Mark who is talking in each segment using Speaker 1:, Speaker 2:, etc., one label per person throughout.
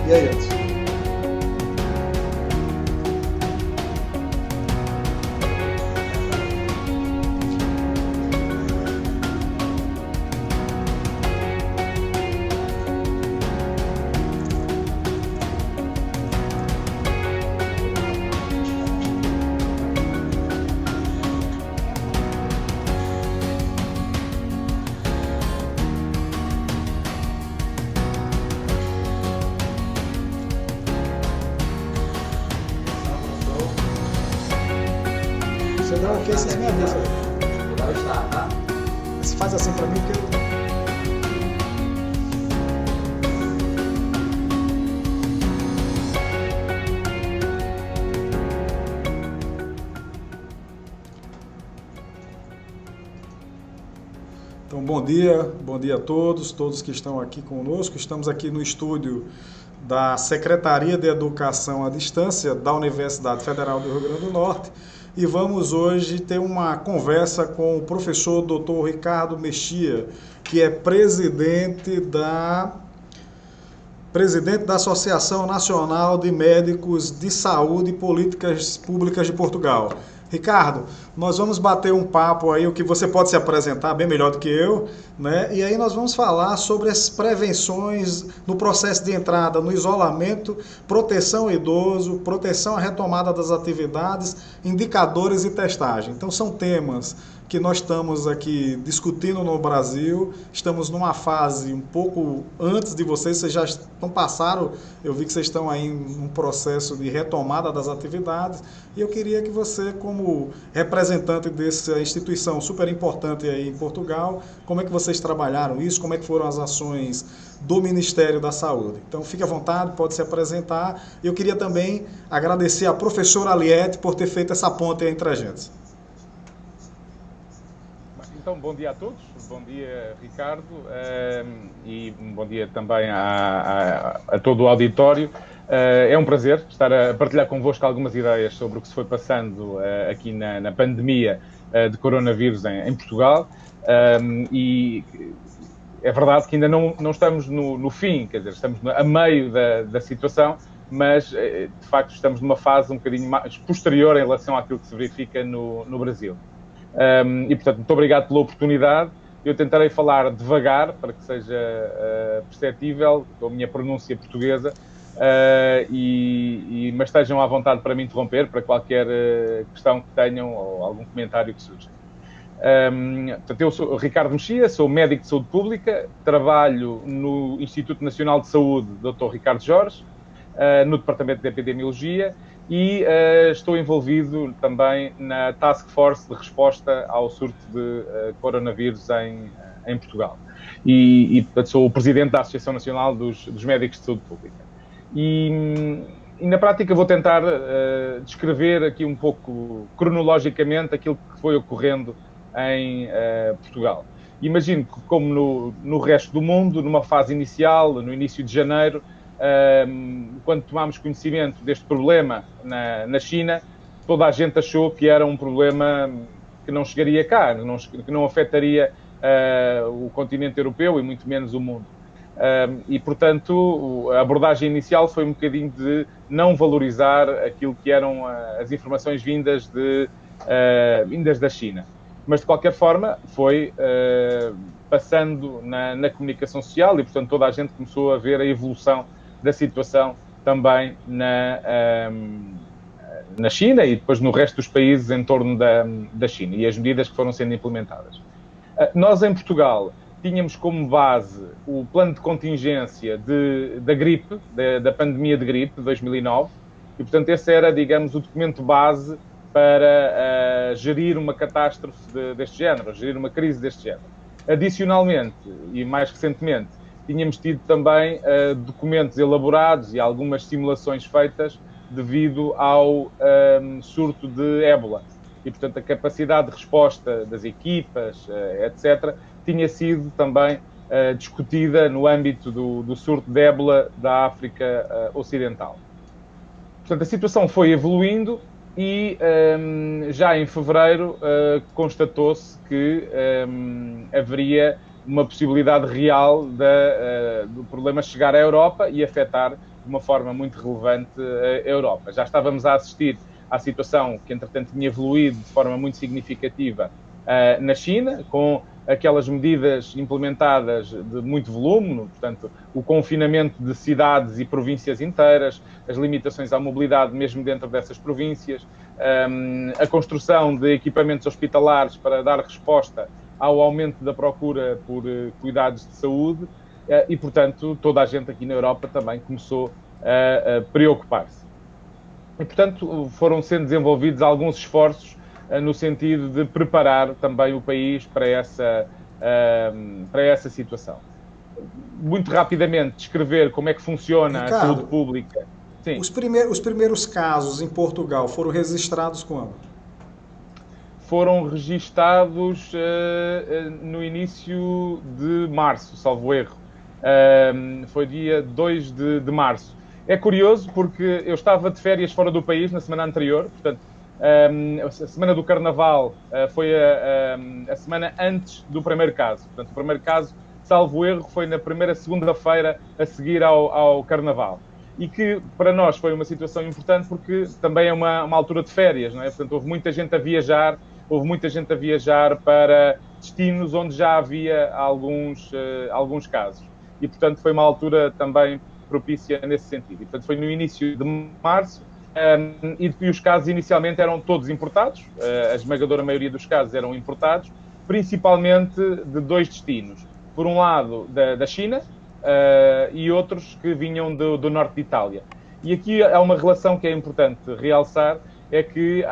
Speaker 1: E aí, Edson? Você dá ok, vocês me avisam.
Speaker 2: Agora está, tá?
Speaker 1: Você faz assim pra mim, porque eu... Então, bom dia a todos que estão aqui conosco. Estamos aqui no estúdio da Secretaria de Educação à Distância da Universidade Federal do Rio Grande do Norte e vamos hoje ter uma conversa com o professor Dr. Ricardo Mexia, que é presidente da Associação Nacional de Médicos de Saúde e Políticas Públicas de Portugal. Ricardo, nós vamos bater um papo aí, o que você pode se apresentar bem melhor do que eu, né? E aí nós vamos falar sobre as prevenções no processo de entrada, no isolamento, proteção ao idoso, proteção à retomada das atividades, indicadores e testagem. Então são temas que nós estamos aqui discutindo no Brasil, estamos numa fase um pouco antes de vocês já passaram, eu vi que vocês estão aí em um processo de retomada das atividades, e eu queria que você, como representante dessa instituição super importante aí em Portugal, como é que vocês trabalharam isso, como é que foram as ações do Ministério da Saúde. Então fique à vontade, pode se apresentar. Eu queria também agradecer à professora Aliette por ter feito essa ponte entre a gente.
Speaker 3: Então, bom dia a todos, bom dia Ricardo, e bom dia também a todo o auditório. É um prazer estar a partilhar convosco algumas ideias sobre o que se foi passando aqui na pandemia de coronavírus em Portugal, e é verdade que ainda não estamos no fim, quer dizer, estamos a meio da situação, mas de facto estamos numa fase um bocadinho mais posterior em relação àquilo que se verifica no Brasil. E, portanto, muito obrigado pela oportunidade. Eu tentarei falar devagar, para que seja perceptível com a minha pronúncia portuguesa, mas estejam à vontade para me interromper, para qualquer questão que tenham ou algum comentário que surja. Portanto, eu sou Ricardo Mexia, sou médico de saúde pública, trabalho no Instituto Nacional de Saúde Dr. Ricardo Jorge, no Departamento de Epidemiologia, e estou envolvido também na Task Force de resposta ao surto de coronavírus em Portugal. Portanto, sou o presidente da Associação Nacional dos Médicos de Saúde Pública. E na prática vou tentar descrever aqui um pouco cronologicamente aquilo que foi ocorrendo em Portugal. Imagino que, como no resto do mundo, numa fase inicial, no início de janeiro, quando tomámos conhecimento deste problema na China, toda a gente achou que era um problema que não chegaria cá, que não afetaria o continente europeu e muito menos o mundo. E, portanto, a abordagem inicial foi um bocadinho de não valorizar aquilo que eram as informações vindas da China. Mas, de qualquer forma, foi passando na comunicação social e, portanto, toda a gente começou a ver a evolução da situação também na China e depois no resto dos países em torno da China e as medidas que foram sendo implementadas. Nós, em Portugal, tínhamos como base o plano de contingência da gripe, da pandemia de gripe de 2009, e, portanto, esse era, digamos, o documento base para gerir uma catástrofe deste género, gerir uma crise deste género. Adicionalmente, e mais recentemente, tínhamos tido também documentos elaborados e algumas simulações feitas devido ao surto de ébola. E, portanto, a capacidade de resposta das equipas, etc., tinha sido também discutida no âmbito do surto de ébola da África Ocidental. Portanto, a situação foi evoluindo e já em fevereiro constatou-se que haveria uma possibilidade real do problema chegar à Europa e afetar de uma forma muito relevante a Europa. Já estávamos a assistir à situação que, entretanto, tinha evoluído de forma muito significativa na China, com aquelas medidas implementadas de muito volume, portanto, o confinamento de cidades e províncias inteiras, as limitações à mobilidade mesmo dentro dessas províncias, a construção de equipamentos hospitalares para dar resposta ao aumento da procura por cuidados de saúde e, portanto, toda a gente aqui na Europa também começou a preocupar-se. E, portanto, foram sendo desenvolvidos alguns esforços no sentido de preparar também o país para essa situação. Muito rapidamente, descrever como é que funciona
Speaker 1: Ricardo,
Speaker 3: a saúde pública. Sim.
Speaker 1: Os primeiros casos em Portugal foram registrados quando?
Speaker 3: Foram registados no início de março, salvo erro. Foi dia 2 de março. É curioso porque eu estava de férias fora do país na semana anterior, portanto, a semana do Carnaval foi a semana antes do primeiro caso. Portanto, o primeiro caso, salvo erro, foi na primeira segunda-feira a seguir ao Carnaval. E que para nós foi uma situação importante porque também é uma altura de férias, não é? Portanto, houve muita gente a viajar para destinos onde já havia alguns casos. E, portanto, foi uma altura também propícia nesse sentido. E, portanto, foi no início de março e os casos inicialmente eram todos importados, a esmagadora maioria dos casos eram importados, principalmente de dois destinos. Por um lado, da China e outros que vinham do norte de Itália. E aqui há uma relação que é importante realçar, é que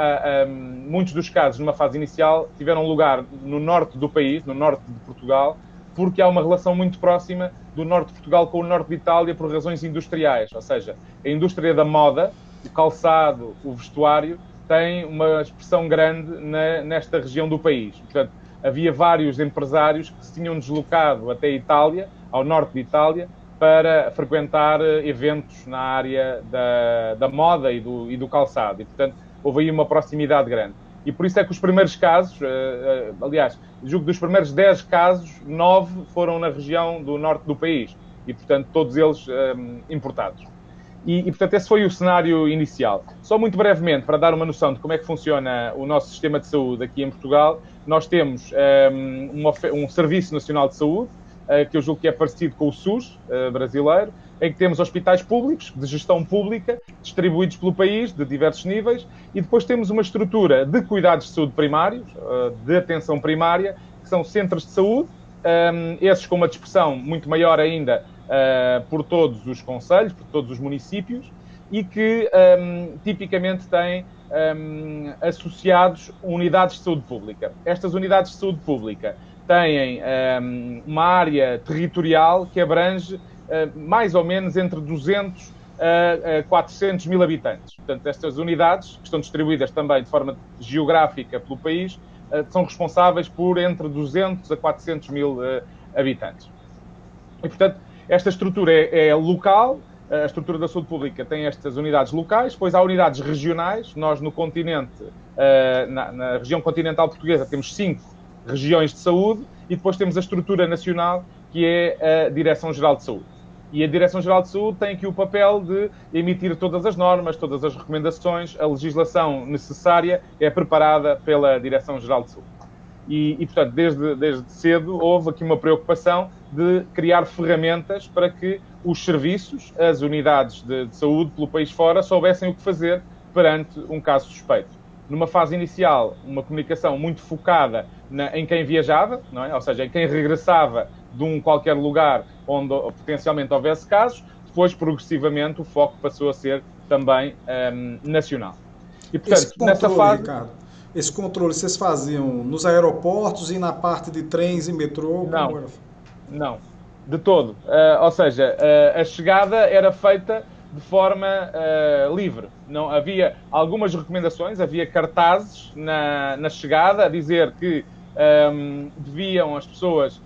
Speaker 3: muitos dos casos, numa fase inicial, tiveram lugar no norte do país, no norte de Portugal, porque há uma relação muito próxima do norte de Portugal com o norte de Itália por razões industriais. Ou seja, a indústria da moda, o calçado, o vestuário, tem uma expressão grande nesta região do país. Portanto, havia vários empresários que se tinham deslocado até a Itália, ao norte de Itália, para frequentar eventos na área da moda e do calçado. E, portanto, houve aí uma proximidade grande. E por isso é que os primeiros casos, aliás, julgo que dos primeiros 10 casos, 9 foram na região do norte do país. E, portanto, todos eles importados. E, portanto, esse foi o cenário inicial. Só muito brevemente, para dar uma noção de como é que funciona o nosso sistema de saúde aqui em Portugal, nós temos um Serviço Nacional de Saúde, que eu julgo que é parecido com o SUS brasileiro, em que temos hospitais públicos, de gestão pública, distribuídos pelo país, de diversos níveis, e depois temos uma estrutura de cuidados de saúde primários, de atenção primária, que são centros de saúde, esses com uma dispersão muito maior ainda por todos os concelhos, por todos os municípios, e que tipicamente têm associados unidades de saúde pública. Estas unidades de saúde pública têm uma área territorial que abrange mais ou menos entre 200 a 400 mil habitantes. Portanto, estas unidades, que estão distribuídas também de forma geográfica pelo país, são responsáveis por entre 200 a 400 mil habitantes. E, portanto, esta estrutura é local, a estrutura da saúde pública tem estas unidades locais, depois há unidades regionais. Nós no continente, na região continental portuguesa, temos 5 regiões de saúde e depois temos a estrutura nacional, que é a Direção-Geral de Saúde. E a Direção-Geral de Saúde tem aqui o papel de emitir todas as normas, todas as recomendações, a legislação necessária é preparada pela Direção-Geral de Saúde. E portanto, desde cedo houve aqui uma preocupação de criar ferramentas para que os serviços, as unidades de saúde pelo país fora, soubessem o que fazer perante um caso suspeito. Numa fase inicial, uma comunicação muito focada em quem viajava, não é? Ou seja, em quem regressava de qualquer lugar onde potencialmente houvesse casos. Depois, progressivamente, o foco passou a ser também nacional. E, portanto, nessa fase...
Speaker 1: Ricardo, esse controle vocês faziam nos aeroportos e na parte de trens e metrô?
Speaker 3: Não, de todo. Ou seja, a chegada era feita de forma livre. Não havia algumas recomendações, havia cartazes na chegada a dizer que deviam as pessoas,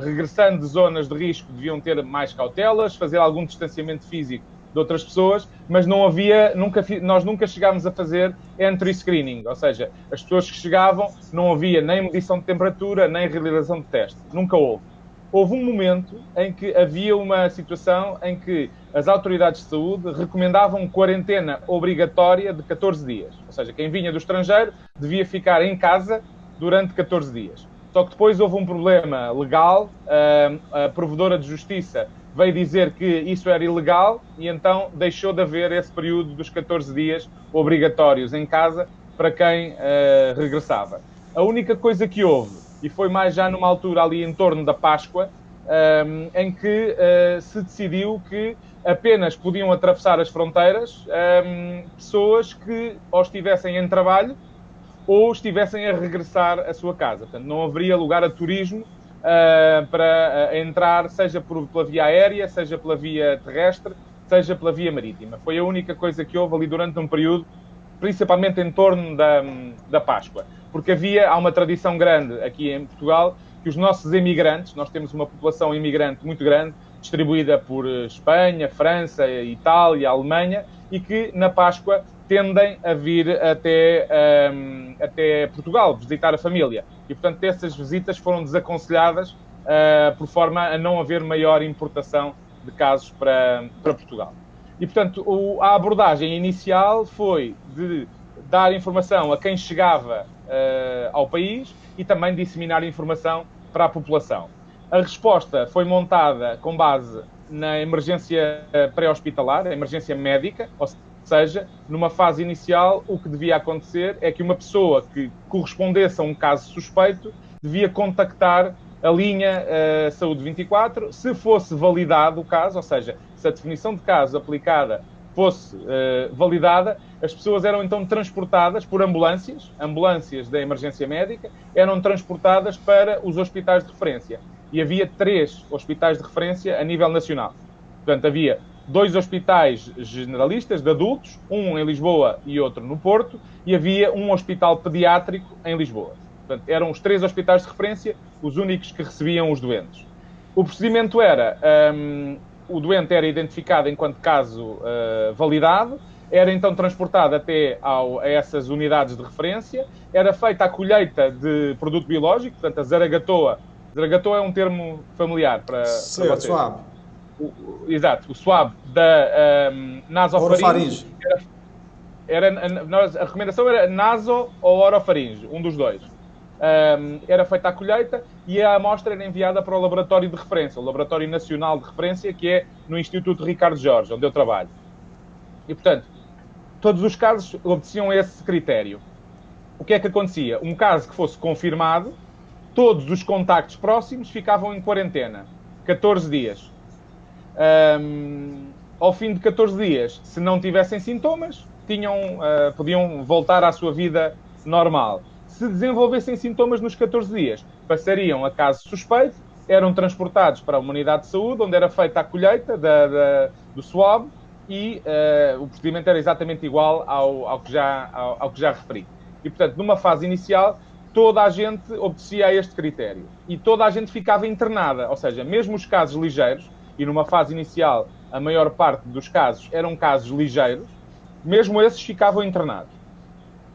Speaker 3: regressando de zonas de risco, deviam ter mais cautelas, fazer algum distanciamento físico de outras pessoas, mas não havia, nós nunca chegámos a fazer entry screening, ou seja, as pessoas que chegavam não havia nem medição de temperatura, nem realização de teste. Nunca houve. houve um momento em que havia uma situação em que as autoridades de saúde recomendavam quarentena obrigatória de 14 dias. Ou seja, quem vinha do estrangeiro devia ficar em casa durante 14 dias. Só que depois houve um problema legal, a provedora de justiça veio dizer que isso era ilegal e então deixou de haver esse período dos 14 dias obrigatórios em casa para quem regressava. A única coisa que houve, e foi mais já numa altura ali em torno da Páscoa, em que se decidiu que apenas podiam atravessar as fronteiras pessoas que ou estivessem em trabalho ou estivessem a regressar à sua casa. Portanto, não haveria lugar a turismo para entrar, seja pela via aérea, seja pela via terrestre, seja pela via marítima. Foi a única coisa que houve ali durante um período, principalmente em torno da Páscoa. Porque há uma tradição grande aqui em Portugal que os nossos imigrantes, nós temos uma população imigrante muito grande, distribuída por Espanha, França, Itália, Alemanha, e que na Páscoa tendem a vir até Portugal, visitar a família. E, portanto, essas visitas foram desaconselhadas por forma a não haver maior importação de casos para Portugal. E, portanto, a abordagem inicial foi de dar informação a quem chegava ao país e também disseminar informação para a população. A resposta foi montada com base na emergência pré-hospitalar, a emergência médica, ou seja, numa fase inicial, o que devia acontecer é que uma pessoa que correspondesse a um caso suspeito devia contactar a linha Saúde 24, se fosse validado o caso, ou seja, se a definição de caso aplicada fosse validada, as pessoas eram então transportadas por ambulâncias da emergência médica, eram transportadas para os hospitais de referência. E havia 3 hospitais de referência a nível nacional. Portanto, havia 2 hospitais generalistas de adultos, um em Lisboa e outro no Porto, e havia um hospital pediátrico em Lisboa. Portanto, eram os 3 hospitais de referência os únicos que recebiam os doentes. O procedimento era, o doente era identificado enquanto caso validado, era então transportado até a essas unidades de referência, era feita a colheita de produto biológico, portanto, a Zaragatoa. Zaragatoa é um termo familiar para vocês.
Speaker 1: Swab.
Speaker 3: Exato, o swab da nasofaringe. A recomendação era naso ou orofaringe, um dos dois. Era feita a colheita e a amostra era enviada para o laboratório de referência, o Laboratório Nacional de Referência, que é no Instituto Ricardo Jorge, onde eu trabalho. E, portanto, todos os casos obedeciam a esse critério. O que é que acontecia? Um caso que fosse confirmado, todos os contactos próximos ficavam em quarentena, 14 dias. Ao fim de 14 dias, se não tivessem sintomas, podiam voltar à sua vida normal. Se desenvolvessem sintomas nos 14 dias, passariam a caso suspeito, eram transportados para uma unidade de saúde, onde era feita a colheita do swab e o procedimento era exatamente igual ao que já referi. E, portanto, numa fase inicial, toda a gente obedecia a este critério. E toda a gente ficava internada, ou seja, mesmo os casos ligeiros, e numa fase inicial a maior parte dos casos eram casos ligeiros, mesmo esses ficavam internados.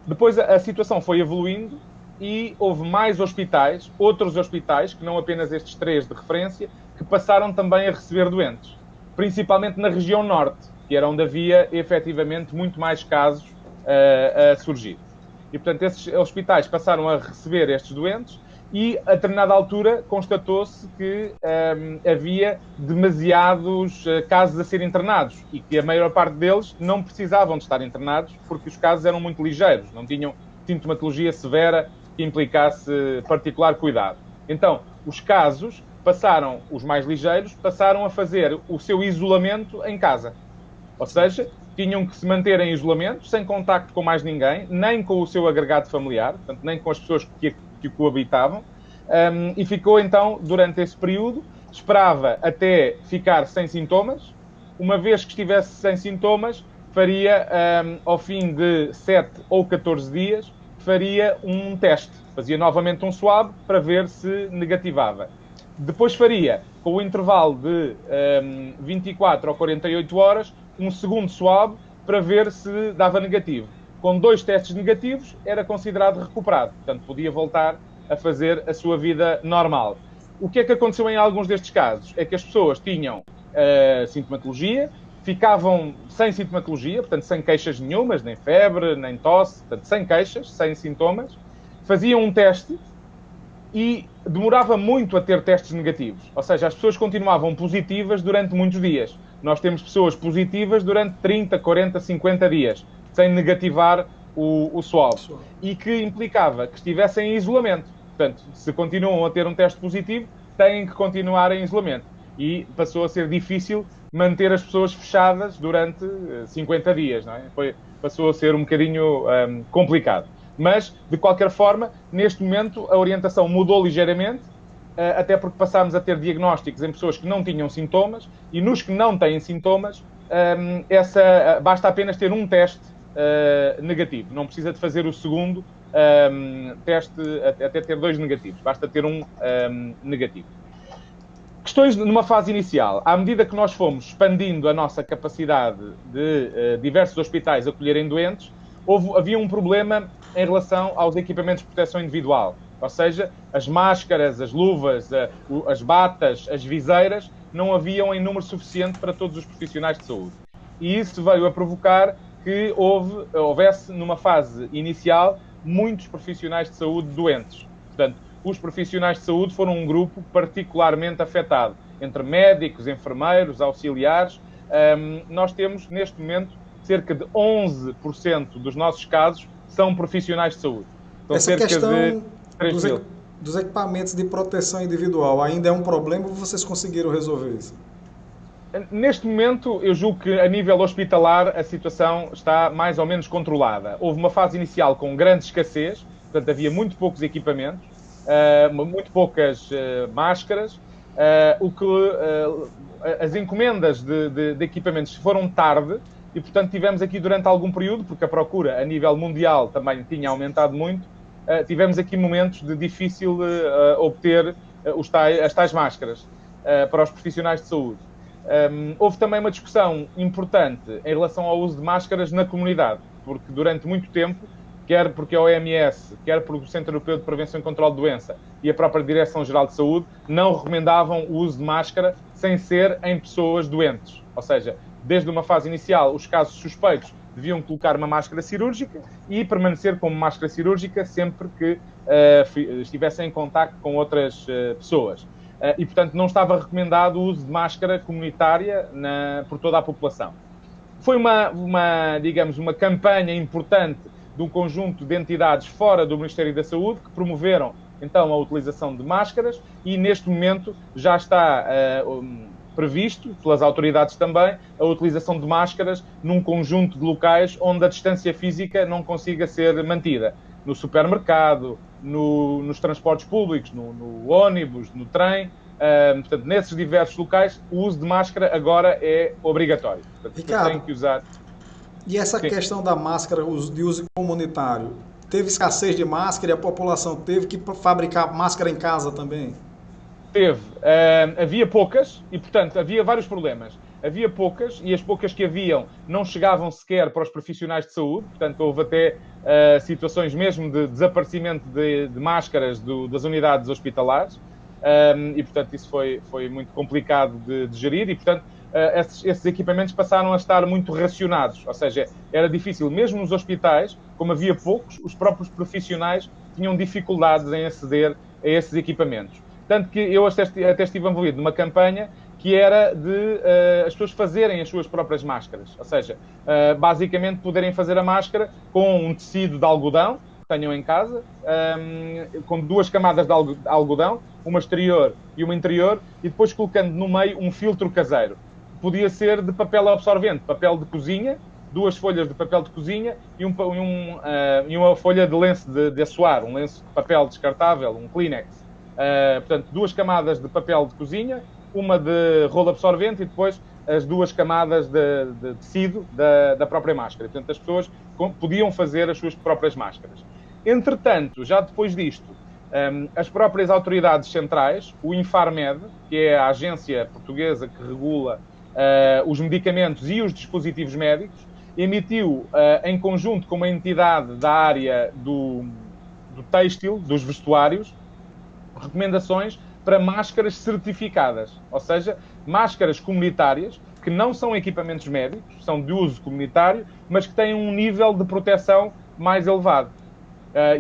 Speaker 3: Depois a situação foi evoluindo e houve mais hospitais, outros hospitais, que não apenas estes 3 de referência, que passaram também a receber doentes. Principalmente na região norte, que era onde havia efetivamente muito mais casos a surgir. E, portanto, esses hospitais passaram a receber estes doentes e, a determinada altura, constatou-se que havia demasiados casos a serem internados e que a maior parte deles não precisavam de estar internados porque os casos eram muito ligeiros, não tinham sintomatologia severa que implicasse particular cuidado. Então, os casos os mais ligeiros, passaram a fazer o seu isolamento em casa. Ou seja, tinham que se manter em isolamento, sem contacto com mais ninguém, nem com o seu agregado familiar, portanto, nem com as pessoas que o coabitavam, e ficou então, durante esse período, esperava até ficar sem sintomas. Uma vez que estivesse sem sintomas, faria, ao fim de 7 ou 14 dias, faria um teste. Fazia novamente um swab para ver se negativava. Depois faria, com o intervalo de 24 ou 48 horas, um segundo swab para ver se dava negativo. Com 2 testes negativos, era considerado recuperado. Portanto, podia voltar a fazer a sua vida normal. O que é que aconteceu em alguns destes casos? É que as pessoas tinham sintomatologia, ficavam sem sintomatologia, portanto, sem queixas nenhumas, nem febre, nem tosse, portanto, sem queixas, sem sintomas, faziam um teste e demorava muito a ter testes negativos. Ou seja, as pessoas continuavam positivas durante muitos dias. Nós temos pessoas positivas durante 30, 40, 50 dias, sem negativar o swab. E que implicava que estivessem em isolamento. Portanto, se continuam a ter um teste positivo, têm que continuar em isolamento. E passou a ser difícil manter as pessoas fechadas durante 50 dias, não é? Passou a ser um bocadinho complicado. Mas, de qualquer forma, neste momento a orientação mudou ligeiramente, até porque passámos a ter diagnósticos em pessoas que não tinham sintomas, e nos que não têm sintomas, basta apenas ter um teste negativo. Não precisa de fazer o segundo teste até ter 2 negativos. Basta ter um negativo. Questões numa fase inicial. À medida que nós fomos expandindo a nossa capacidade de diversos hospitais acolherem doentes, havia um problema em relação aos equipamentos de proteção individual. Ou seja, as máscaras, as luvas, as batas, as viseiras, não haviam em número suficiente para todos os profissionais de saúde. E isso veio a provocar que houvesse, numa fase inicial, muitos profissionais de saúde doentes. Portanto, os profissionais de saúde foram um grupo particularmente afetado. Entre médicos, enfermeiros, auxiliares, nós temos, neste momento, cerca de 11% dos nossos casos são profissionais de saúde. Então,
Speaker 1: essa questão dos equipamentos de proteção individual ainda é um problema ou vocês conseguiram resolver isso?
Speaker 3: Neste momento, eu julgo que a nível hospitalar a situação está mais ou menos controlada. Houve uma fase inicial com grande escassez, portanto havia muito poucos equipamentos, muito poucas máscaras, as encomendas de equipamentos foram tarde e, portanto, tivemos aqui durante algum período, porque a procura a nível mundial também tinha aumentado muito, tivemos aqui momentos de difícil obter as tais máscaras para os profissionais de saúde. Houve também uma discussão importante em relação ao uso de máscaras na comunidade, porque durante muito tempo, quer porque a OMS, quer porque o Centro Europeu de Prevenção e Controlo de Doença e a própria Direção-Geral de Saúde, não recomendavam o uso de máscara sem ser em pessoas doentes. Ou seja, desde uma fase inicial, os casos suspeitos deviam colocar uma máscara cirúrgica e permanecer com máscara cirúrgica sempre que estivessem em contacto com outras pessoas. E, portanto, não estava recomendado o uso de máscara comunitária por toda a população. Foi digamos, uma campanha importante de um conjunto de entidades fora do Ministério da Saúde que promoveram, então, a utilização de máscaras e, neste momento, já está previsto, pelas autoridades também, a utilização de máscaras num conjunto de locais onde a distância física não consiga ser mantida. No supermercado, nos transportes públicos, no ônibus, no trem. Portanto, nesses diversos locais, o uso de máscara agora é obrigatório. Portanto,
Speaker 1: Ricardo,
Speaker 3: tem que usar.
Speaker 1: E essa questão da máscara de uso comunitário? Teve escassez de máscara e a população teve que fabricar máscara em casa também?
Speaker 3: Teve. Havia poucas e, portanto, havia vários problemas. Havia poucas e as poucas que haviam não chegavam sequer para os profissionais de saúde. Portanto, houve até situações mesmo de desaparecimento de máscaras das unidades hospitalares. E, portanto, isso foi muito complicado de gerir e, portanto, esses equipamentos passaram a estar muito racionados. Ou seja, era difícil, mesmo nos hospitais, como havia poucos, os próprios profissionais tinham dificuldades em aceder a esses equipamentos. Tanto que eu até estive envolvido numa campanha que era de as pessoas fazerem as suas próprias máscaras. Ou seja, basicamente poderem fazer a máscara com um tecido de algodão, que tenham em casa, com 2 camadas de algodão, uma exterior e uma interior, e depois colocando no meio um filtro caseiro. Podia ser de papel absorvente, papel de cozinha, 2 folhas de papel de cozinha e uma folha de lenço de assoar, um lenço de papel descartável, um Kleenex. Portanto, 2 camadas de papel de cozinha, uma de rolo absorvente e depois as 2 camadas de tecido da própria máscara. Portanto, as pessoas podiam fazer as suas próprias máscaras. Entretanto, já depois disto, as próprias autoridades centrais, o Infarmed, que é a agência portuguesa que regula os medicamentos e os dispositivos médicos, emitiu, em conjunto com uma entidade da área do têxtil, dos vestuários, recomendações para máscaras certificadas, ou seja, máscaras comunitárias que não são equipamentos médicos, são de uso comunitário, mas que têm um nível de proteção mais elevado.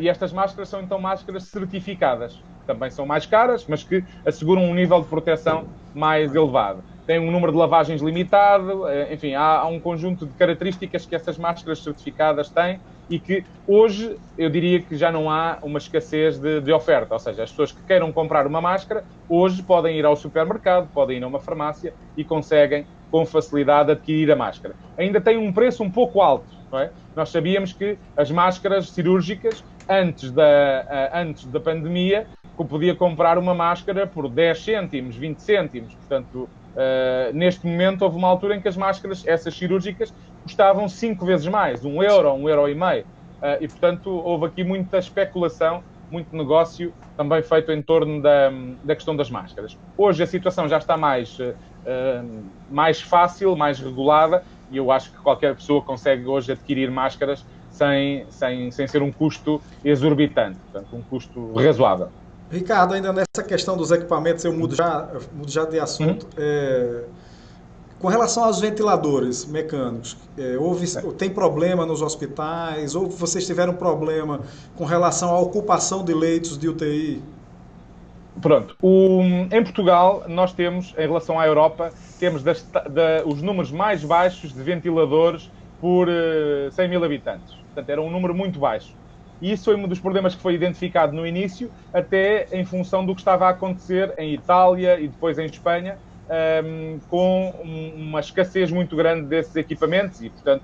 Speaker 3: E estas máscaras são então máscaras certificadas, que também são mais caras, mas que asseguram um nível de proteção mais elevado. Tem um número de lavagens limitado, enfim, há um conjunto de características que essas máscaras certificadas têm e que hoje eu diria que já não há uma escassez de oferta. Ou seja, as pessoas que queiram comprar uma máscara, hoje podem ir ao supermercado, podem ir a uma farmácia e conseguem com facilidade adquirir a máscara. Ainda tem um preço um pouco alto, não é? Nós sabíamos que as máscaras cirúrgicas, antes da pandemia, podia comprar uma máscara por 10 cêntimos, 20 cêntimos. Portanto, neste momento houve uma altura em que as máscaras, essas cirúrgicas, custavam 5 vezes mais, €1, €1,50. E, portanto, houve aqui muita especulação, muito negócio também feito em torno da questão das máscaras. Hoje a situação já está mais fácil, mais regulada, e eu acho que qualquer pessoa consegue hoje adquirir máscaras sem ser um custo exorbitante, portanto, um custo razoável.
Speaker 1: Ricardo, ainda nessa questão dos equipamentos, eu mudo já de assunto. Com relação aos ventiladores mecânicos, tem problema nos hospitais? Ou vocês tiveram problema com relação à ocupação de leitos de UTI?
Speaker 3: Pronto. Em Portugal, nós temos, em relação à Europa, temos os números mais baixos de ventiladores por 100 mil habitantes. Portanto, era um número muito baixo. E isso foi um dos problemas que foi identificado no início, até em função do que estava a acontecer em Itália e depois em Espanha, com uma escassez muito grande desses equipamentos e, portanto,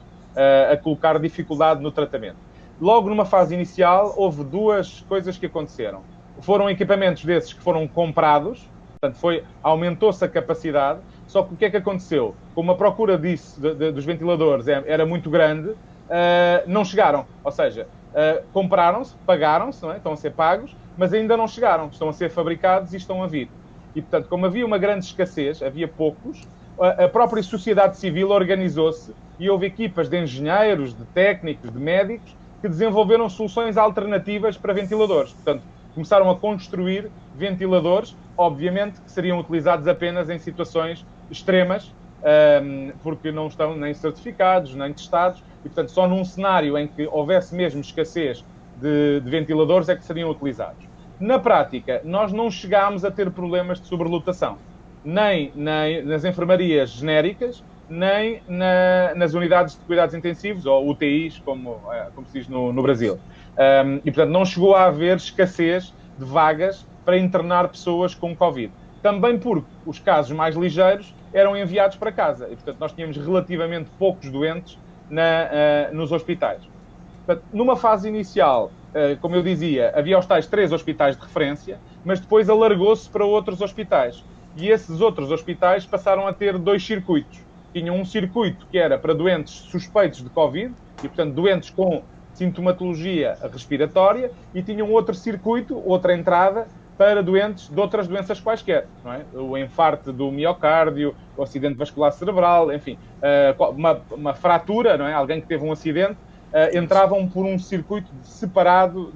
Speaker 3: a colocar dificuldade no tratamento. Logo numa fase inicial, houve duas coisas que aconteceram. Foram equipamentos desses que foram comprados, portanto, aumentou-se a capacidade, só que o que é que aconteceu? Como a procura dos ventiladores era muito grande, não chegaram. Ou seja, compraram-se, pagaram-se, não é? Estão a ser pagos, mas ainda não chegaram. Estão a ser fabricados e estão a vir. E, portanto, como havia uma grande escassez, havia poucos, a própria sociedade civil organizou-se e houve equipas de engenheiros, de técnicos, de médicos, que desenvolveram soluções alternativas para ventiladores. Portanto, começaram a construir ventiladores, obviamente, que seriam utilizados apenas em situações extremas, porque não estão nem certificados, nem testados, e, portanto, só num cenário em que houvesse mesmo escassez de ventiladores é que seriam utilizados. Na prática, nós não chegámos a ter problemas de sobrelotação, nem nas enfermarias genéricas, nem nas unidades de cuidados intensivos, ou UTIs, como se diz no Brasil. E, portanto, não chegou a haver escassez de vagas para internar pessoas com Covid. Também porque os casos mais ligeiros eram enviados para casa. E, portanto, nós tínhamos relativamente poucos doentes nos hospitais. Portanto, numa fase inicial, como eu dizia, havia os tais 3 hospitais de referência, mas depois alargou-se para outros hospitais. E esses outros hospitais passaram a ter 2 circuitos. Tinham um circuito que era para doentes suspeitos de Covid, e, portanto, doentes com sintomatologia respiratória, e tinham outro circuito, outra entrada, para doentes de outras doenças quaisquer, não é? O infarto do miocárdio, o acidente vascular cerebral, enfim, uma fratura, não é? Alguém que teve um acidente, entravam por um circuito separado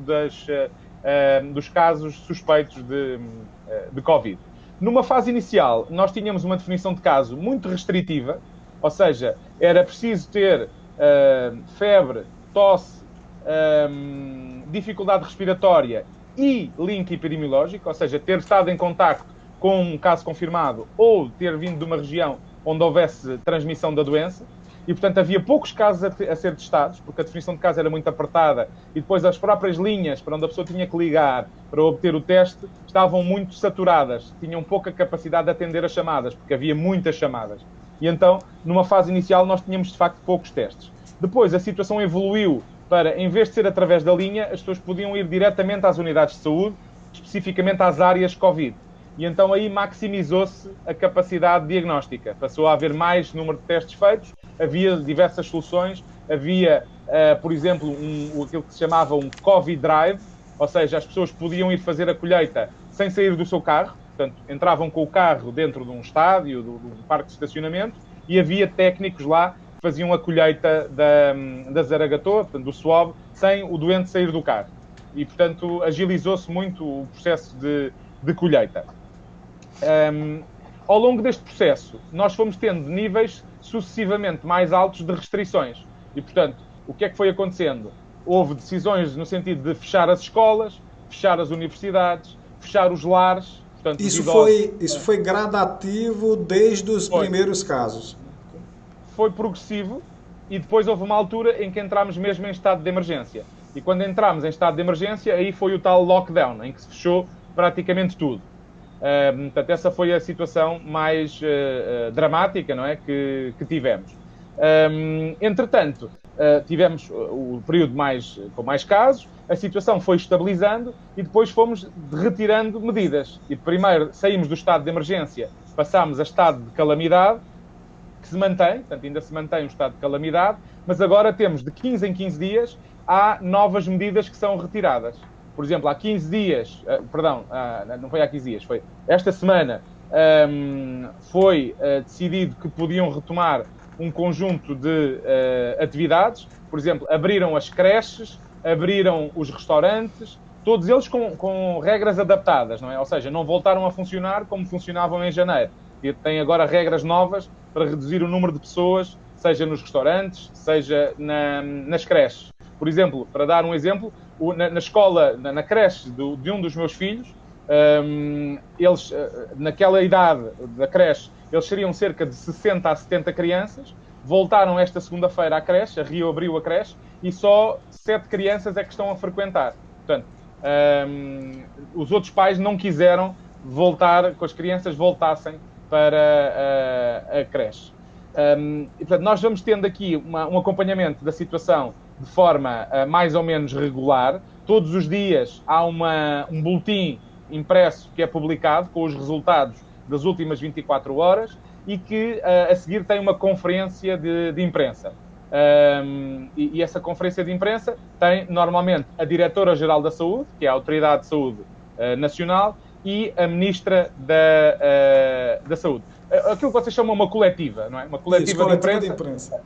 Speaker 3: dos casos suspeitos de Covid. Numa fase inicial, nós tínhamos uma definição de caso muito restritiva, ou seja, era preciso ter febre, tosse, dificuldade respiratória e link epidemiológico, ou seja, ter estado em contacto com um caso confirmado ou ter vindo de uma região onde houvesse transmissão da doença. E, portanto, havia poucos casos a ser testados, porque a definição de caso era muito apertada e depois as próprias linhas para onde a pessoa tinha que ligar para obter o teste estavam muito saturadas, tinham pouca capacidade de atender as chamadas, porque havia muitas chamadas. E então, numa fase inicial, nós tínhamos, de facto, poucos testes. Depois, a situação evoluiu para, em vez de ser através da linha, as pessoas podiam ir diretamente às unidades de saúde, especificamente às áreas Covid. E então aí maximizou-se a capacidade diagnóstica. Passou a haver mais número de testes feitos, havia diversas soluções, havia, por exemplo, aquilo que se chamava um Covid Drive, ou seja, as pessoas podiam ir fazer a colheita sem sair do seu carro, portanto, entravam com o carro dentro de um estádio, de um parque de estacionamento, e havia técnicos lá que faziam a colheita da zaragatoa, portanto, do swab, sem o doente sair do carro. E, portanto, agilizou-se muito o processo de colheita. Ao longo deste processo, nós fomos tendo níveis sucessivamente mais altos de restrições. E, portanto, o que é que foi acontecendo? Houve decisões no sentido de fechar as escolas, fechar as universidades, fechar os lares. Portanto,
Speaker 1: isso foi gradativo desde os primeiros casos?
Speaker 3: Foi progressivo e depois houve uma altura em que entramos mesmo em estado de emergência. E quando entramos em estado de emergência, aí foi o tal lockdown, em que se fechou praticamente tudo. Portanto, essa foi a situação mais dramática, não é, que tivemos. Entretanto, tivemos o período com mais casos, a situação foi estabilizando e depois fomos retirando medidas. E primeiro saímos do estado de emergência, passámos a estado de calamidade, que se mantém, portanto ainda se mantém o estado de calamidade, mas agora temos de 15 em 15 dias, há novas medidas que são retiradas. Por exemplo, há 15 dias, não foi há 15 dias, foi esta semana, foi decidido que podiam retomar um conjunto de atividades. Por exemplo, abriram as creches, abriram os restaurantes, todos eles com regras adaptadas, não é? Ou seja, não voltaram a funcionar como funcionavam em janeiro. E tem agora regras novas para reduzir o número de pessoas, seja nos restaurantes, seja nas creches. Por exemplo, para dar um exemplo, na escola, na creche de um dos meus filhos, eles, naquela idade da creche, eles seriam cerca de 60 a 70 crianças, voltaram esta segunda-feira à creche, reabriu a creche, e só 7 crianças é que estão a frequentar. Portanto, os outros pais não quiseram voltar, que as crianças voltassem para a creche. E, portanto, nós vamos tendo aqui um acompanhamento da situação de forma mais ou menos regular. Todos os dias há um boletim impresso que é publicado com os resultados das últimas 24 horas e que a seguir tem uma conferência de imprensa. E essa conferência de imprensa tem normalmente a Diretora-Geral da Saúde, que é a Autoridade de Saúde Nacional, e a Ministra da Saúde. Aquilo que vocês chamam uma coletiva, não é? Uma coletiva de imprensa.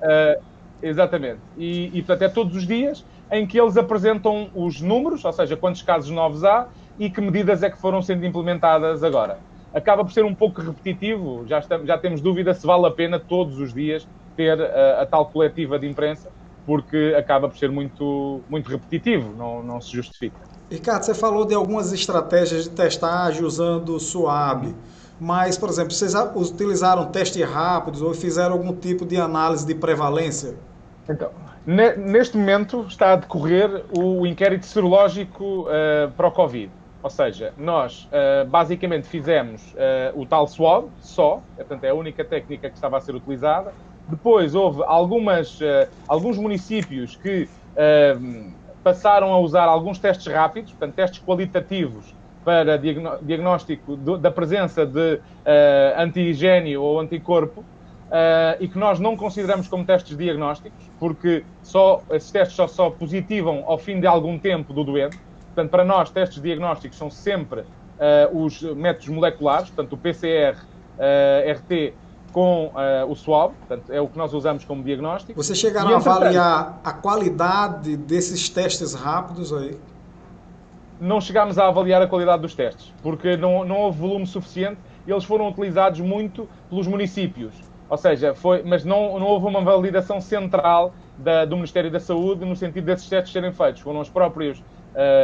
Speaker 3: Exatamente. E, portanto, é todos os dias em que eles apresentam os números, ou seja, quantos casos novos há e que medidas é que foram sendo implementadas agora. Acaba por ser um pouco repetitivo, já temos dúvida se vale a pena todos os dias ter a tal coletiva de imprensa, porque acaba por ser muito, muito repetitivo, não se justifica.
Speaker 1: Ricardo, você falou de algumas estratégias de testagem usando o SWAB, mas, por exemplo, vocês utilizaram testes rápidos ou fizeram algum tipo de análise de prevalência?
Speaker 3: Então, neste momento está a decorrer o inquérito serológico para o Covid. Ou seja, nós basicamente fizemos o tal SWAB, portanto é a única técnica que estava a ser utilizada. Depois houve alguns municípios que passaram a usar alguns testes rápidos, portanto testes qualitativos para diagnóstico da presença de antigênio ou anticorpo, e que nós não consideramos como testes diagnósticos, porque esses testes só positivam ao fim de algum tempo do doente. Portanto, para nós, testes diagnósticos são sempre os métodos moleculares, portanto, o PCR, RT com o SWAB, portanto, é o que nós usamos como diagnóstico.
Speaker 1: Vocês chegaram a avaliar a qualidade desses testes rápidos aí?
Speaker 3: Não chegámos a avaliar a qualidade dos testes, porque não houve volume suficiente e eles foram utilizados muito pelos municípios. Ou seja, mas não houve uma validação central do Ministério da Saúde no sentido desses testes serem feitos. Foram os próprios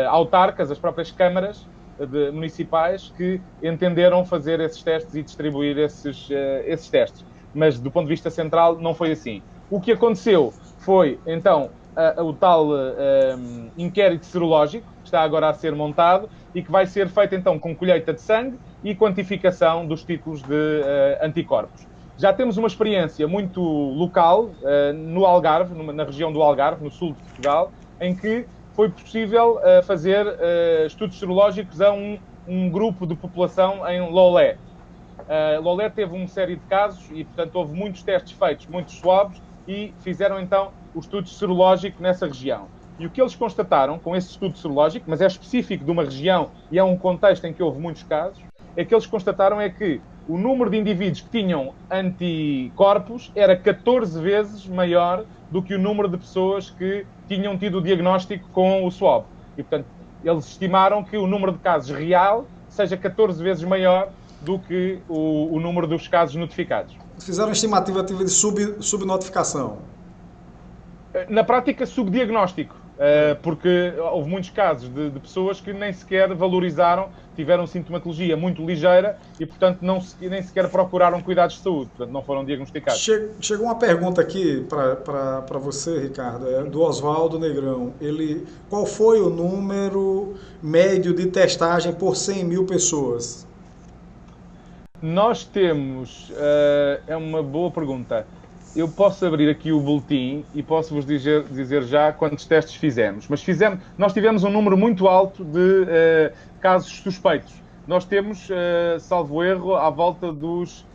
Speaker 3: autarcas, as próprias câmaras municipais que entenderam fazer esses testes e distribuir esses testes. Mas, do ponto de vista central, não foi assim. O que aconteceu foi, então, o tal inquérito serológico, que está agora a ser montado e que vai ser feito, então, com colheita de sangue e quantificação dos títulos de anticorpos. Já temos uma experiência muito local, no Algarve, na região do Algarve, no sul de Portugal, em que foi possível fazer estudos serológicos a um grupo de população em Lolé. Lolé teve uma série de casos e, portanto, houve muitos testes feitos, muitos swabs, e fizeram, então, o estudo serológico nessa região. E o que eles constataram com esse estudo serológico, mas é específico de uma região e é um contexto em que houve muitos casos, é que eles constataram que o número de indivíduos que tinham anticorpos era 14 vezes maior do que o número de pessoas que tinham tido o diagnóstico com o swab. E, portanto, eles estimaram que o número de casos real seja 14 vezes maior do que o número dos casos notificados.
Speaker 1: Fizeram estimativa de subnotificação.
Speaker 3: Na prática, subdiagnóstico, porque houve muitos casos de pessoas que nem sequer valorizaram, tiveram sintomatologia muito ligeira e, portanto, nem sequer procuraram cuidados de saúde, portanto, não foram diagnosticados.
Speaker 1: Chegou uma pergunta aqui para você, Ricardo, do Oswaldo Negrão. Qual foi o número médio de testagem por 100 mil pessoas?
Speaker 3: Nós temos, é uma boa pergunta. Eu posso abrir aqui o boletim e posso-vos dizer já quantos testes fizemos. Mas nós tivemos um número muito alto de casos suspeitos. Nós temos, salvo erro, à volta dos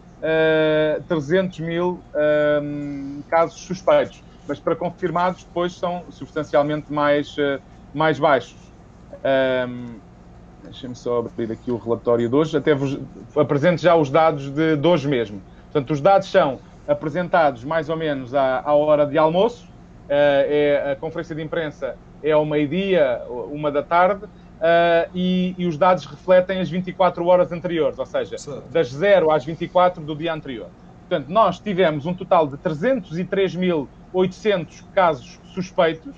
Speaker 3: 300 mil casos suspeitos. Mas para confirmados, depois são substancialmente mais baixos. Deixem-me só abrir aqui o relatório de hoje. Até vos apresento já os dados de hoje mesmo. Portanto, os dados são apresentados mais ou menos à hora de almoço. A conferência de imprensa é ao meio-dia, 13h, e os dados refletem as 24 horas anteriores, ou seja, das 0 às 24 do dia anterior. Portanto, nós tivemos um total de 303.800 casos suspeitos.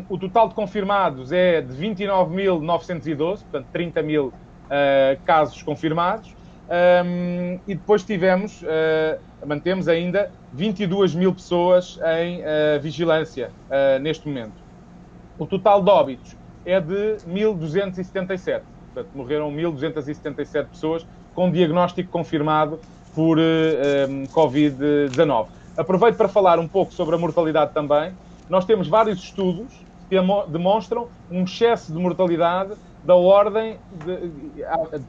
Speaker 3: O total de confirmados é de 29.912, portanto 30 mil casos confirmados. E depois mantemos ainda 22 mil pessoas em vigilância neste momento. O total de óbitos é de 1.277. Portanto, morreram 1.277 pessoas com diagnóstico confirmado por Covid-19. Aproveito para falar um pouco sobre a mortalidade também. Nós temos vários estudos que demonstram um excesso de mortalidade da ordem,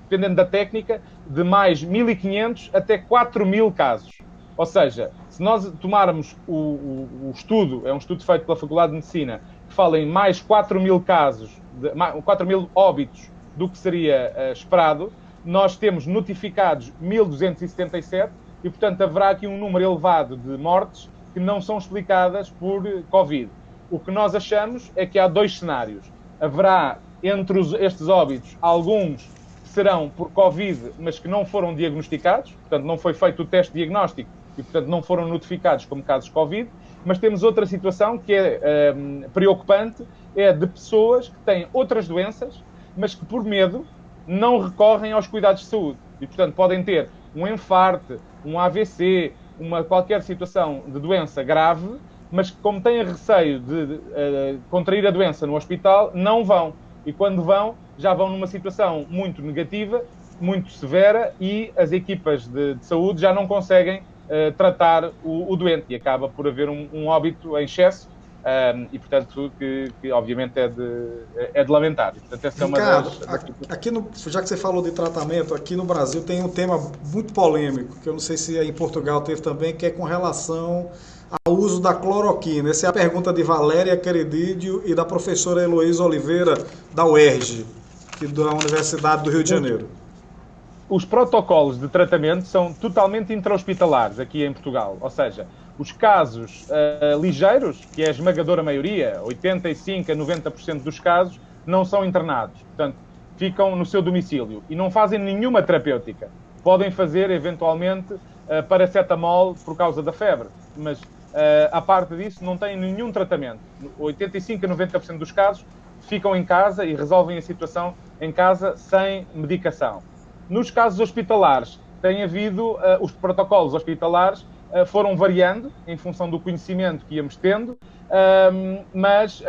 Speaker 3: dependendo da técnica, de mais 1.500 até 4.000 casos. Ou seja, se nós tomarmos o estudo, é um estudo feito pela Faculdade de Medicina, que fala em mais 4.000 casos, 4.000 óbitos do que seria esperado, nós temos notificados 1.277 e, portanto, haverá aqui um número elevado de mortes que não são explicadas por Covid. O que nós achamos é que há dois cenários. Haverá entre estes óbitos alguns que serão por Covid, mas que não foram diagnosticados, portanto não foi feito o teste diagnóstico e, portanto, não foram notificados como casos Covid, mas temos outra situação que é preocupante, é de pessoas que têm outras doenças, mas que por medo não recorrem aos cuidados de saúde e, portanto, podem ter um infarto, um AVC, qualquer situação de doença grave, mas que, como têm receio de contrair a doença no hospital, não vão. E quando vão, já vão numa situação muito negativa, muito severa, e as equipas de saúde já não conseguem tratar o doente. E acaba por haver um óbito em excesso, e, portanto, que obviamente é de lamentar. E, portanto, essa
Speaker 1: Ricardo,
Speaker 3: é uma das...
Speaker 1: já que você falou de tratamento, aqui no Brasil tem um tema muito polêmico, que eu não sei se aí em Portugal teve também, que é com relação ao uso da cloroquina. Essa é a pergunta de Valéria Queredídio e da professora Heloísa Oliveira, da UERJ, da Universidade do Rio de Janeiro.
Speaker 3: Os protocolos de tratamento são totalmente intra-hospitalares aqui em Portugal, ou seja, os casos ligeiros, que é a esmagadora maioria, 85% a 90% dos casos, não são internados. Portanto, ficam no seu domicílio e não fazem nenhuma terapêutica. Podem fazer, eventualmente, paracetamol por causa da febre, mas, à parte disso, não têm nenhum tratamento. 85% a 90% dos casos ficam em casa e resolvem a situação em casa sem medicação. Nos casos hospitalares, tem havido, os protocolos hospitalares foram variando em função do conhecimento que íamos tendo, mas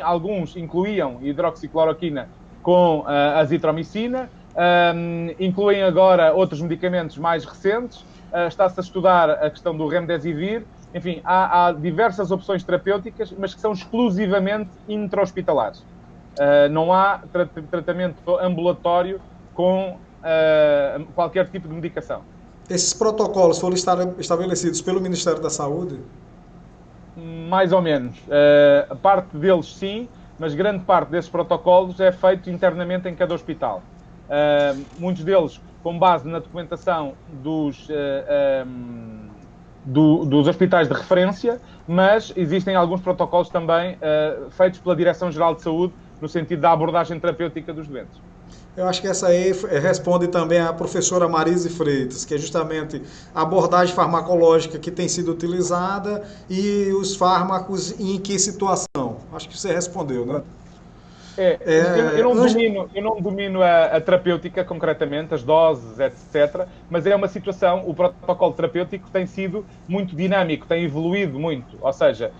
Speaker 3: alguns incluíam hidroxicloroquina com azitromicina, incluem agora outros medicamentos mais recentes, está-se a estudar a questão do remdesivir. Enfim, há diversas opções terapêuticas, mas que são exclusivamente intra-hospitalares. Não há tratamento ambulatório com qualquer tipo de medicação.
Speaker 1: Esses protocolos foram estabelecidos pelo Ministério da Saúde?
Speaker 3: Mais ou menos. A parte deles, sim, mas grande parte desses protocolos é feito internamente em cada hospital. Muitos deles com base na documentação dos hospitais de referência, mas existem alguns protocolos também feitos pela Direção-Geral de Saúde no sentido da abordagem terapêutica dos doentes.
Speaker 1: Eu acho que essa aí responde também à professora Marise Freitas, que é justamente a abordagem farmacológica que tem sido utilizada e os fármacos em que situação. Acho que você respondeu, né?
Speaker 3: Eu não domino a terapêutica concretamente, as doses, etc. Mas é uma situação, o protocolo terapêutico tem sido muito dinâmico, tem evoluído muito. Ou seja,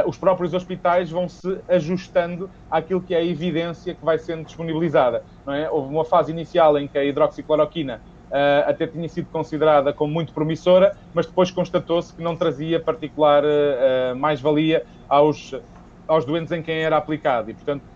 Speaker 3: os próprios hospitais vão se ajustando àquilo que é a evidência que vai sendo disponibilizada. Não é? Houve uma fase inicial em que a hidroxicloroquina até tinha sido considerada como muito promissora, mas depois constatou-se que não trazia particular mais-valia aos doentes em quem era aplicado. E, portanto,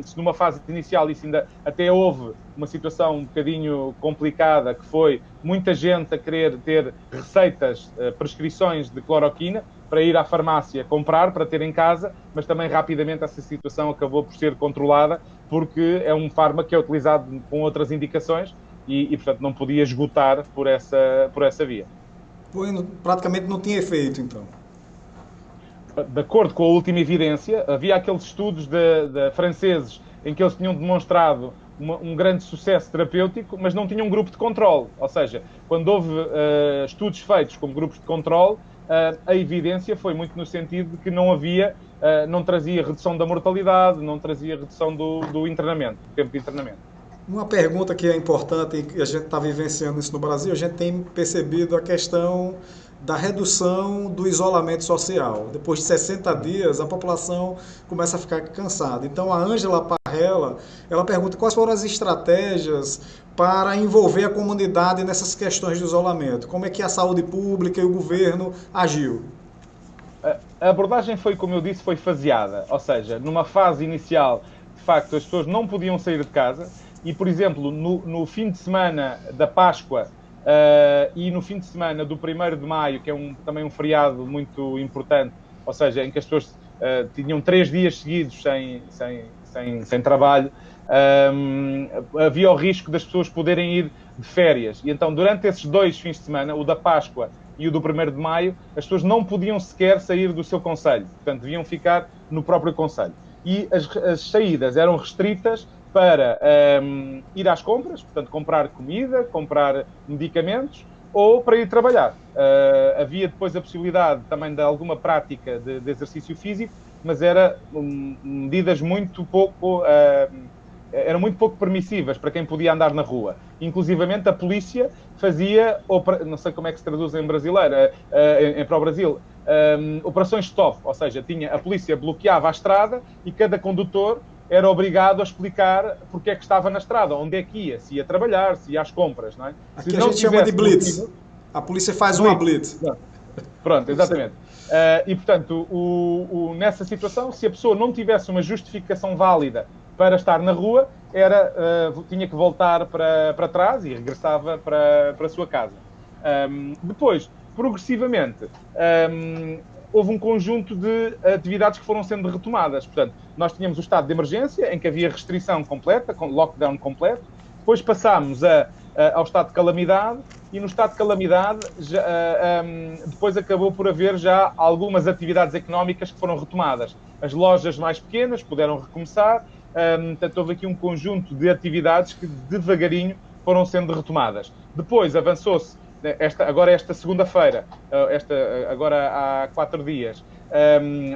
Speaker 3: se numa fase inicial isso ainda até houve uma situação um bocadinho complicada, que foi muita gente a querer ter receitas, prescrições de cloroquina para ir à farmácia comprar, para ter em casa, mas também rapidamente essa situação acabou por ser controlada, porque é um fármaco que é utilizado com outras indicações e portanto, não podia esgotar por essa via.
Speaker 1: Praticamente não tinha efeito, então.
Speaker 3: De acordo com a última evidência, havia aqueles estudos de franceses em que eles tinham demonstrado um grande sucesso terapêutico, mas não tinham um grupo de controle. Ou seja, quando houve estudos feitos como grupos de controle, a evidência foi muito no sentido de que não trazia redução da mortalidade, não trazia redução do internamento, do tempo de internamento.
Speaker 1: Uma pergunta que é importante, e a gente está vivenciando isso no Brasil, a gente tem percebido a questão da redução do isolamento social. Depois de 60 dias, a população começa a ficar cansada. Então, a Ângela Parrella, ela pergunta quais foram as estratégias para envolver a comunidade nessas questões de isolamento. Como é que a saúde pública e o governo agiu?
Speaker 3: A abordagem foi, como eu disse, foi faseada. Ou seja, numa fase inicial, de facto, as pessoas não podiam sair de casa e, por exemplo, no fim de semana da Páscoa, e no fim de semana do 1º de maio, que é também um feriado muito importante, ou seja, em que as pessoas tinham 3 dias seguidos sem trabalho, havia o risco das pessoas poderem ir de férias. E então, durante esses 2 fins de semana, o da Páscoa e o do 1º de maio, as pessoas não podiam sequer sair do seu concelho. Portanto, deviam ficar no próprio concelho. E as saídas eram restritas para ir às compras, portanto, comprar comida, comprar medicamentos, ou para ir trabalhar. Havia depois a possibilidade também de alguma prática de exercício físico, mas eram medidas muito pouco permissivas para quem podia andar na rua. Inclusivamente, a polícia fazia, não sei como é que se traduz em brasileiro, para o Brasil, operações stop, ou seja, a polícia bloqueava a estrada e cada condutor era obrigado a explicar porque é que estava na estrada, onde é que ia, se ia trabalhar, se ia às compras, não é?
Speaker 1: Aqui se a gente chama de blitz. A polícia faz uma blitz.
Speaker 3: Pronto, exatamente. E, portanto, nessa situação, se a pessoa não tivesse uma justificação válida para estar na rua, tinha que voltar para trás e regressava para a sua casa. Depois, progressivamente, houve um conjunto de atividades que foram sendo retomadas. Portanto, nós tínhamos o estado de emergência, em que havia restrição completa, lockdown completo. Depois passámos ao estado de calamidade e no estado de calamidade depois acabou por haver já algumas atividades económicas que foram retomadas. As lojas mais pequenas puderam recomeçar. Portanto, houve aqui um conjunto de atividades que devagarinho foram sendo retomadas. Depois avançou-se, esta segunda-feira, agora há 4 dias,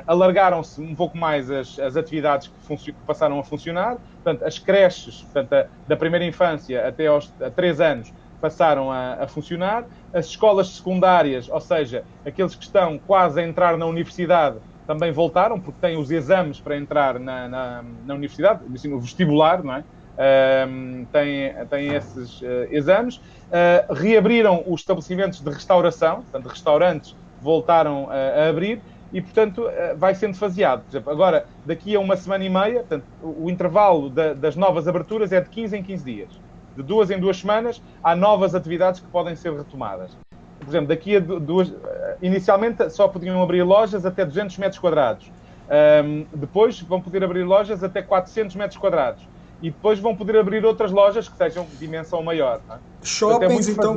Speaker 3: alargaram-se um pouco mais as atividades que passaram a funcionar. Portanto, as creches, portanto, da primeira infância até aos 3 anos, passaram a funcionar. As escolas secundárias, ou seja, aqueles que estão quase a entrar na universidade, também voltaram, porque têm os exames para entrar na universidade, o vestibular, não é? Têm esses exames. Reabriram os estabelecimentos de restauração, portanto, restaurantes voltaram a abrir e, portanto, vai sendo faseado. Por exemplo, agora, daqui a 1 semana e meia, portanto, o intervalo das novas aberturas é de 15 em 15 dias. De 2 em 2 semanas, há novas atividades que podem ser retomadas. Por exemplo, daqui a 2... Inicialmente só podiam abrir lojas até 200 metros quadrados. Depois vão poder abrir lojas até 400 metros quadrados. E depois vão poder abrir outras lojas que sejam de dimensão maior. Não é?
Speaker 1: Shoppings, então,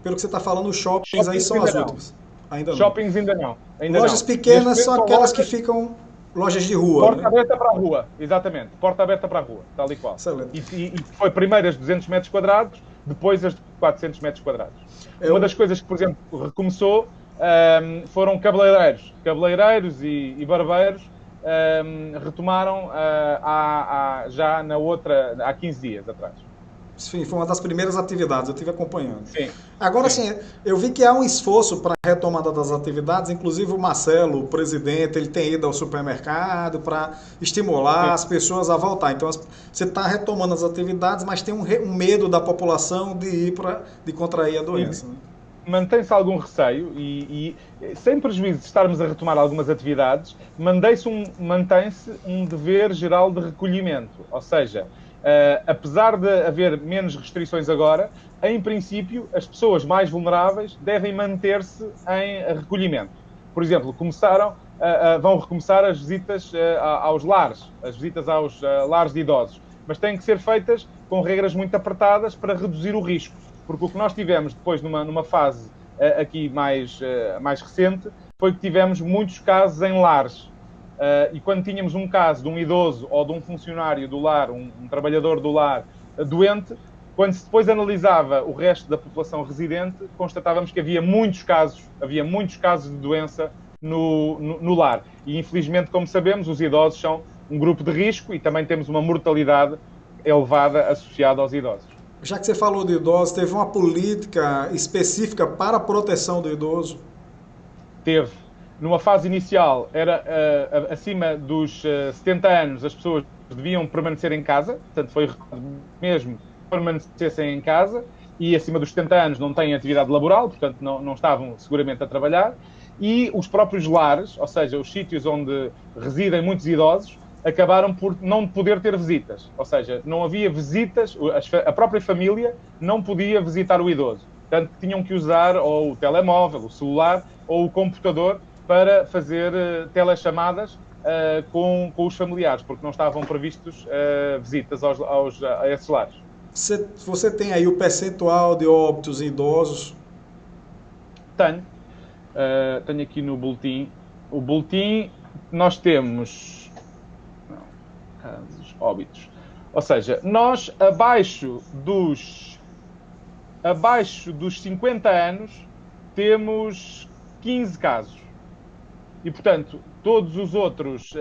Speaker 1: pelo que você está falando, os shoppings aí são as últimas.
Speaker 3: Ainda não. Shoppings ainda não.
Speaker 1: Lojas pequenas são aquelas que ficam Lojas de rua,
Speaker 3: Porta
Speaker 1: né?
Speaker 3: aberta para a rua, exatamente. Porta aberta para a rua, tal e qual.
Speaker 1: Excelente.
Speaker 3: E foi primeiro as 200 metros quadrados, depois as de 400 metros quadrados. Uma
Speaker 1: Eu,
Speaker 3: das coisas que, por exemplo, recomeçou foram cabeleireiros. Cabeleireiros e barbeiros retomaram já há 15 dias atrás.
Speaker 1: sim, foi uma das primeiras atividades, eu estive acompanhando.
Speaker 3: Sim,
Speaker 1: Agora,
Speaker 3: sim,
Speaker 1: sim, eu vi que há um esforço para a retomada das atividades, inclusive o Marcelo, o presidente, ele tem ido ao supermercado para estimular
Speaker 3: sim.
Speaker 1: as pessoas a voltar. Então, você está retomando as atividades, mas tem um medo da população de contrair a doença. Né?
Speaker 3: Mantém-se algum receio e sem prejuízo de estarmos a retomar algumas atividades, mantém-se um dever geral de recolhimento. Ou seja, apesar de haver menos restrições agora, em princípio, as pessoas mais vulneráveis devem manter-se em recolhimento. Por exemplo, vão recomeçar as visitas aos lares, as visitas aos lares de idosos, mas têm que ser feitas com regras muito apertadas para reduzir o risco. Porque o que nós tivemos depois numa fase aqui mais recente foi que tivemos muitos casos em lares. E quando tínhamos um caso de um idoso ou de um funcionário do lar, um trabalhador do lar doente, quando se depois analisava o resto da população residente, constatávamos que havia muitos casos de doença no lar. E infelizmente, como sabemos, os idosos são um grupo de risco e também temos uma mortalidade elevada associada aos idosos.
Speaker 1: Já que você falou de idosos, teve uma política específica para a proteção do idoso?
Speaker 3: Teve. Numa fase inicial, era acima dos 70 anos, as pessoas deviam permanecer em casa, portanto foi mesmo permanecessem em casa, e acima dos 70 anos não têm atividade laboral, portanto não estavam seguramente a trabalhar, e os próprios lares, ou seja, os sítios onde residem muitos idosos, acabaram por não poder ter visitas. Ou seja, não havia visitas, a própria família não podia visitar o idoso. Portanto, tinham que usar ou o telemóvel, o celular ou o computador para fazer telechamadas com os familiares, porque não estavam previstos visitas a esses lares.
Speaker 1: Você tem aí o percentual de óbitos em idosos?
Speaker 3: Tenho aqui no boletim. O boletim, nós temos casos, óbitos. Ou seja, nós abaixo dos 50 anos temos 15 casos. E, portanto, todos os outros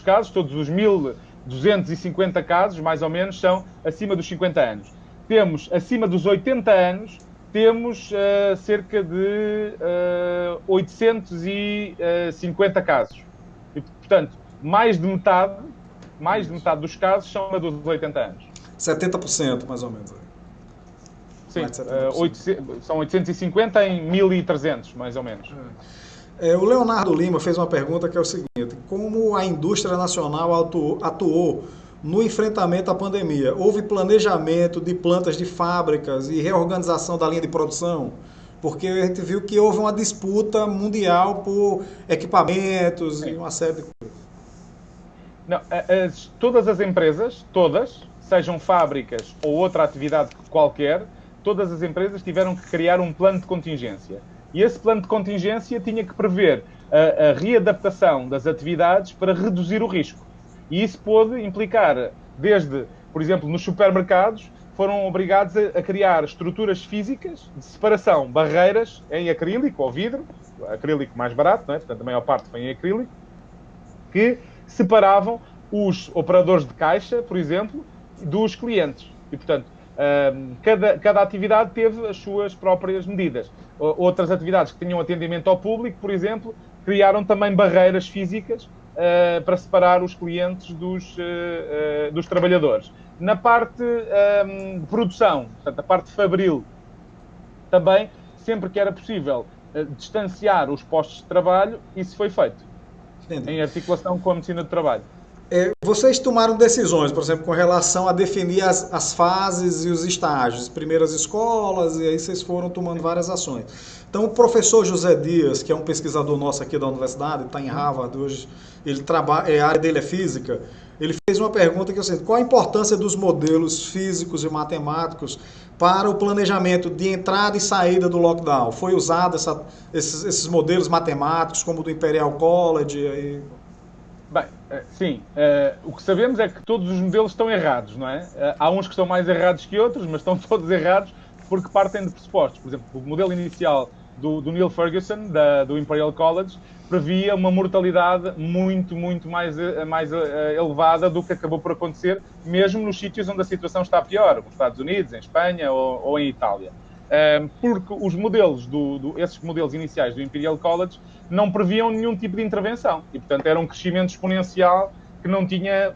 Speaker 3: casos, todos os 1.250 casos, mais ou menos, são acima dos 50 anos. Temos, acima dos 80 anos, temos cerca de 850 casos. E, portanto, mais de metade dos casos são acima dos 80 anos.
Speaker 1: 70%, mais ou menos.
Speaker 3: Sim, são 850 em 1.300, mais ou menos.
Speaker 1: O Leonardo Lima fez uma pergunta que é o seguinte: como a indústria nacional atuou no enfrentamento à pandemia? Houve planejamento de plantas de fábricas e reorganização da linha de produção? Porque a gente viu que houve uma disputa mundial por equipamentos e uma série de coisas.
Speaker 3: Não, todas as empresas, sejam fábricas ou outra atividade qualquer, todas as empresas tiveram que criar um plano de contingência. E esse plano de contingência tinha que prever a readaptação das atividades para reduzir o risco. E isso pôde implicar, desde, por exemplo, nos supermercados, foram obrigados a criar estruturas físicas de separação, barreiras em acrílico ou vidro, acrílico mais barato, não é? Portanto, a maior parte foi em acrílico, que separavam os operadores de caixa, por exemplo, dos clientes. E, portanto, cada atividade teve as suas próprias medidas. Outras atividades que tinham atendimento ao público, por exemplo, criaram também barreiras físicas para separar os clientes dos trabalhadores. Na parte de produção, portanto, a parte fabril, também, sempre que era possível distanciar os postos de trabalho, isso foi feito. Entendi. Em articulação com a medicina do trabalho.
Speaker 1: Vocês tomaram decisões, por exemplo, com relação a definir as fases e os estágios, primeiras escolas, e aí vocês foram tomando várias ações. Então, o professor José Dias, que é um pesquisador nosso aqui da universidade, está em Harvard hoje, ele trabalha, a área dele é física, ele fez uma pergunta que é o seguinte: qual a importância dos modelos físicos e matemáticos para o planejamento de entrada e saída do lockdown? Foi usado esses modelos matemáticos, como o do Imperial College? Aí...
Speaker 3: Bem, sim. O que sabemos é que todos os modelos estão errados, não é? Há uns que estão mais errados que outros, mas estão todos errados porque partem de pressupostos. Por exemplo, o modelo inicial do Neil Ferguson, do Imperial College, previa uma mortalidade muito mais elevada do que acabou por acontecer, mesmo nos sítios onde a situação está pior, nos Estados Unidos, em Espanha ou em Itália. Porque os modelos, esses modelos iniciais do Imperial College não previam nenhum tipo de intervenção e, portanto, era um crescimento exponencial que não tinha...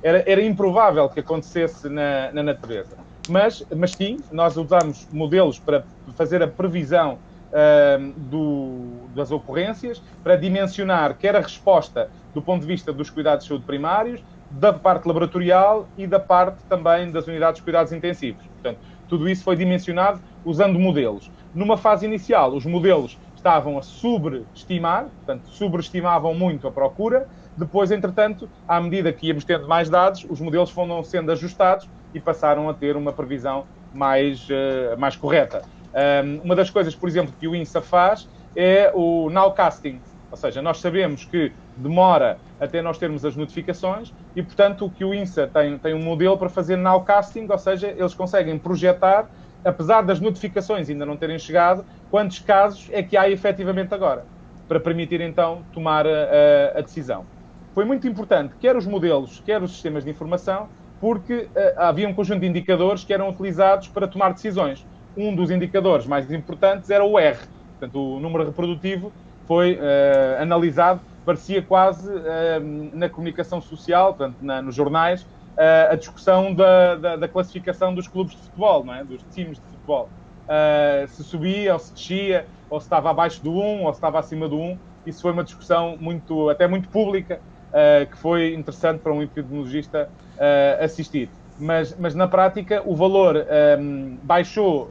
Speaker 3: Era improvável que acontecesse na natureza. Mas sim, nós usamos modelos para fazer a previsão das ocorrências, para dimensionar quer a resposta do ponto de vista dos cuidados de saúde primários, da parte laboratorial e da parte também das unidades de cuidados intensivos. Portanto, tudo isso foi dimensionado usando modelos. Numa fase inicial, os modelos estavam a sobreestimar, portanto, sobreestimavam muito a procura. Depois, entretanto, à medida que íamos tendo mais dados, os modelos foram sendo ajustados e passaram a ter uma previsão mais correta. Uma das coisas, por exemplo, que o INSA faz é o nowcasting, ou seja, nós sabemos que demora até nós termos as notificações e, portanto, o que o INSA tem um modelo para fazer nowcasting, ou seja, eles conseguem projetar, apesar das notificações ainda não terem chegado, quantos casos é que há efetivamente agora, para permitir então tomar a decisão. Foi muito importante, quer os modelos, quer os sistemas de informação, porque havia um conjunto de indicadores que eram utilizados para tomar decisões. Um dos indicadores mais importantes era o R, portanto, o número reprodutivo foi analisado, parecia quase na comunicação social, portanto, nos jornais, a discussão da classificação dos clubes de futebol, não é? Dos times de futebol. Se subia ou se descia, ou se estava abaixo do 1, ou se estava acima do 1. Isso foi uma discussão até muito pública, que foi interessante para um epidemiologista assistir. Mas na prática o valor baixou,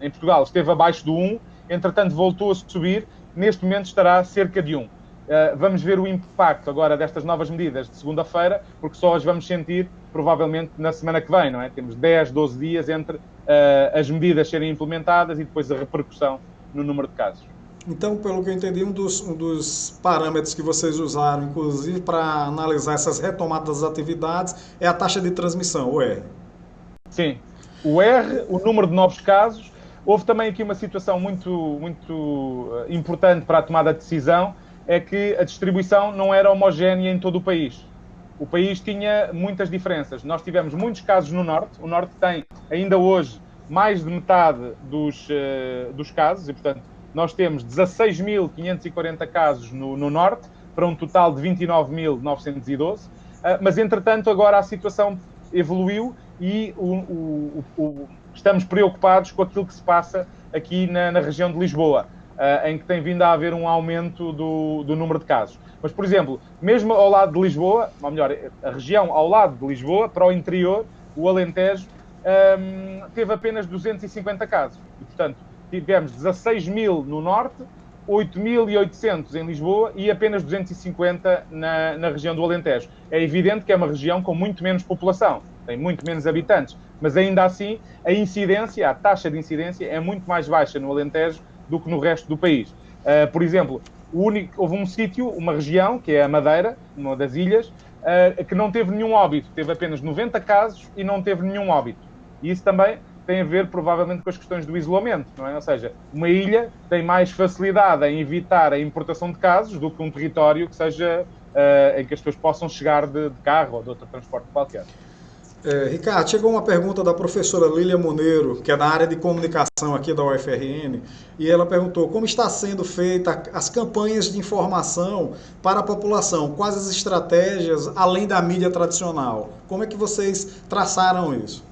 Speaker 3: em Portugal esteve abaixo do 1, entretanto voltou a subir, neste momento estará cerca de 1. Vamos ver o impacto agora destas novas medidas de segunda-feira, porque só as vamos sentir provavelmente na semana que vem, não é? Temos 10, 12 dias entre as medidas serem implementadas e depois a repercussão no número de casos.
Speaker 1: Então, pelo que eu entendi, um dos parâmetros que vocês usaram, inclusive, para analisar essas retomadas das atividades, é a taxa de transmissão, o R.
Speaker 3: Sim. O R, o número de novos casos. Houve também aqui uma situação muito importante para a tomada de decisão, é que a distribuição não era homogénea em todo o país. O país tinha muitas diferenças. Nós tivemos muitos casos no Norte. O Norte tem, ainda hoje, mais de metade dos casos e, portanto, nós temos 16.540 casos no Norte, para um total de 29.912, mas, entretanto, agora a situação evoluiu e estamos preocupados com aquilo que se passa aqui na região de Lisboa, em que tem vindo a haver um aumento do número de casos. Mas, por exemplo, mesmo ao lado de Lisboa, ou melhor, a região ao lado de Lisboa, para o interior, o Alentejo, teve apenas 250 casos. E, portanto, tivemos 16.000 no Norte, 8.800 em Lisboa e apenas 250 na região do Alentejo. É evidente que é uma região com muito menos população, tem muito menos habitantes, mas ainda assim a taxa de incidência é muito mais baixa no Alentejo do que no resto do país. Por exemplo, houve um sítio, uma região, que é a Madeira, uma das ilhas, que não teve nenhum óbito, teve apenas 90 casos e não teve nenhum óbito. E isso também tem a ver, provavelmente, com as questões do isolamento, não é? Ou seja, uma ilha tem mais facilidade em evitar a importação de casos do que um território que seja em que as pessoas possam chegar de carro ou de outro transporte qualquer.
Speaker 1: Ricardo, chegou uma pergunta da professora Lília Moneiro, que é da área de comunicação aqui da UFRN, e ela perguntou como está sendo feita as campanhas de informação para a população, quais as estratégias, além da mídia tradicional. Como é que vocês traçaram isso?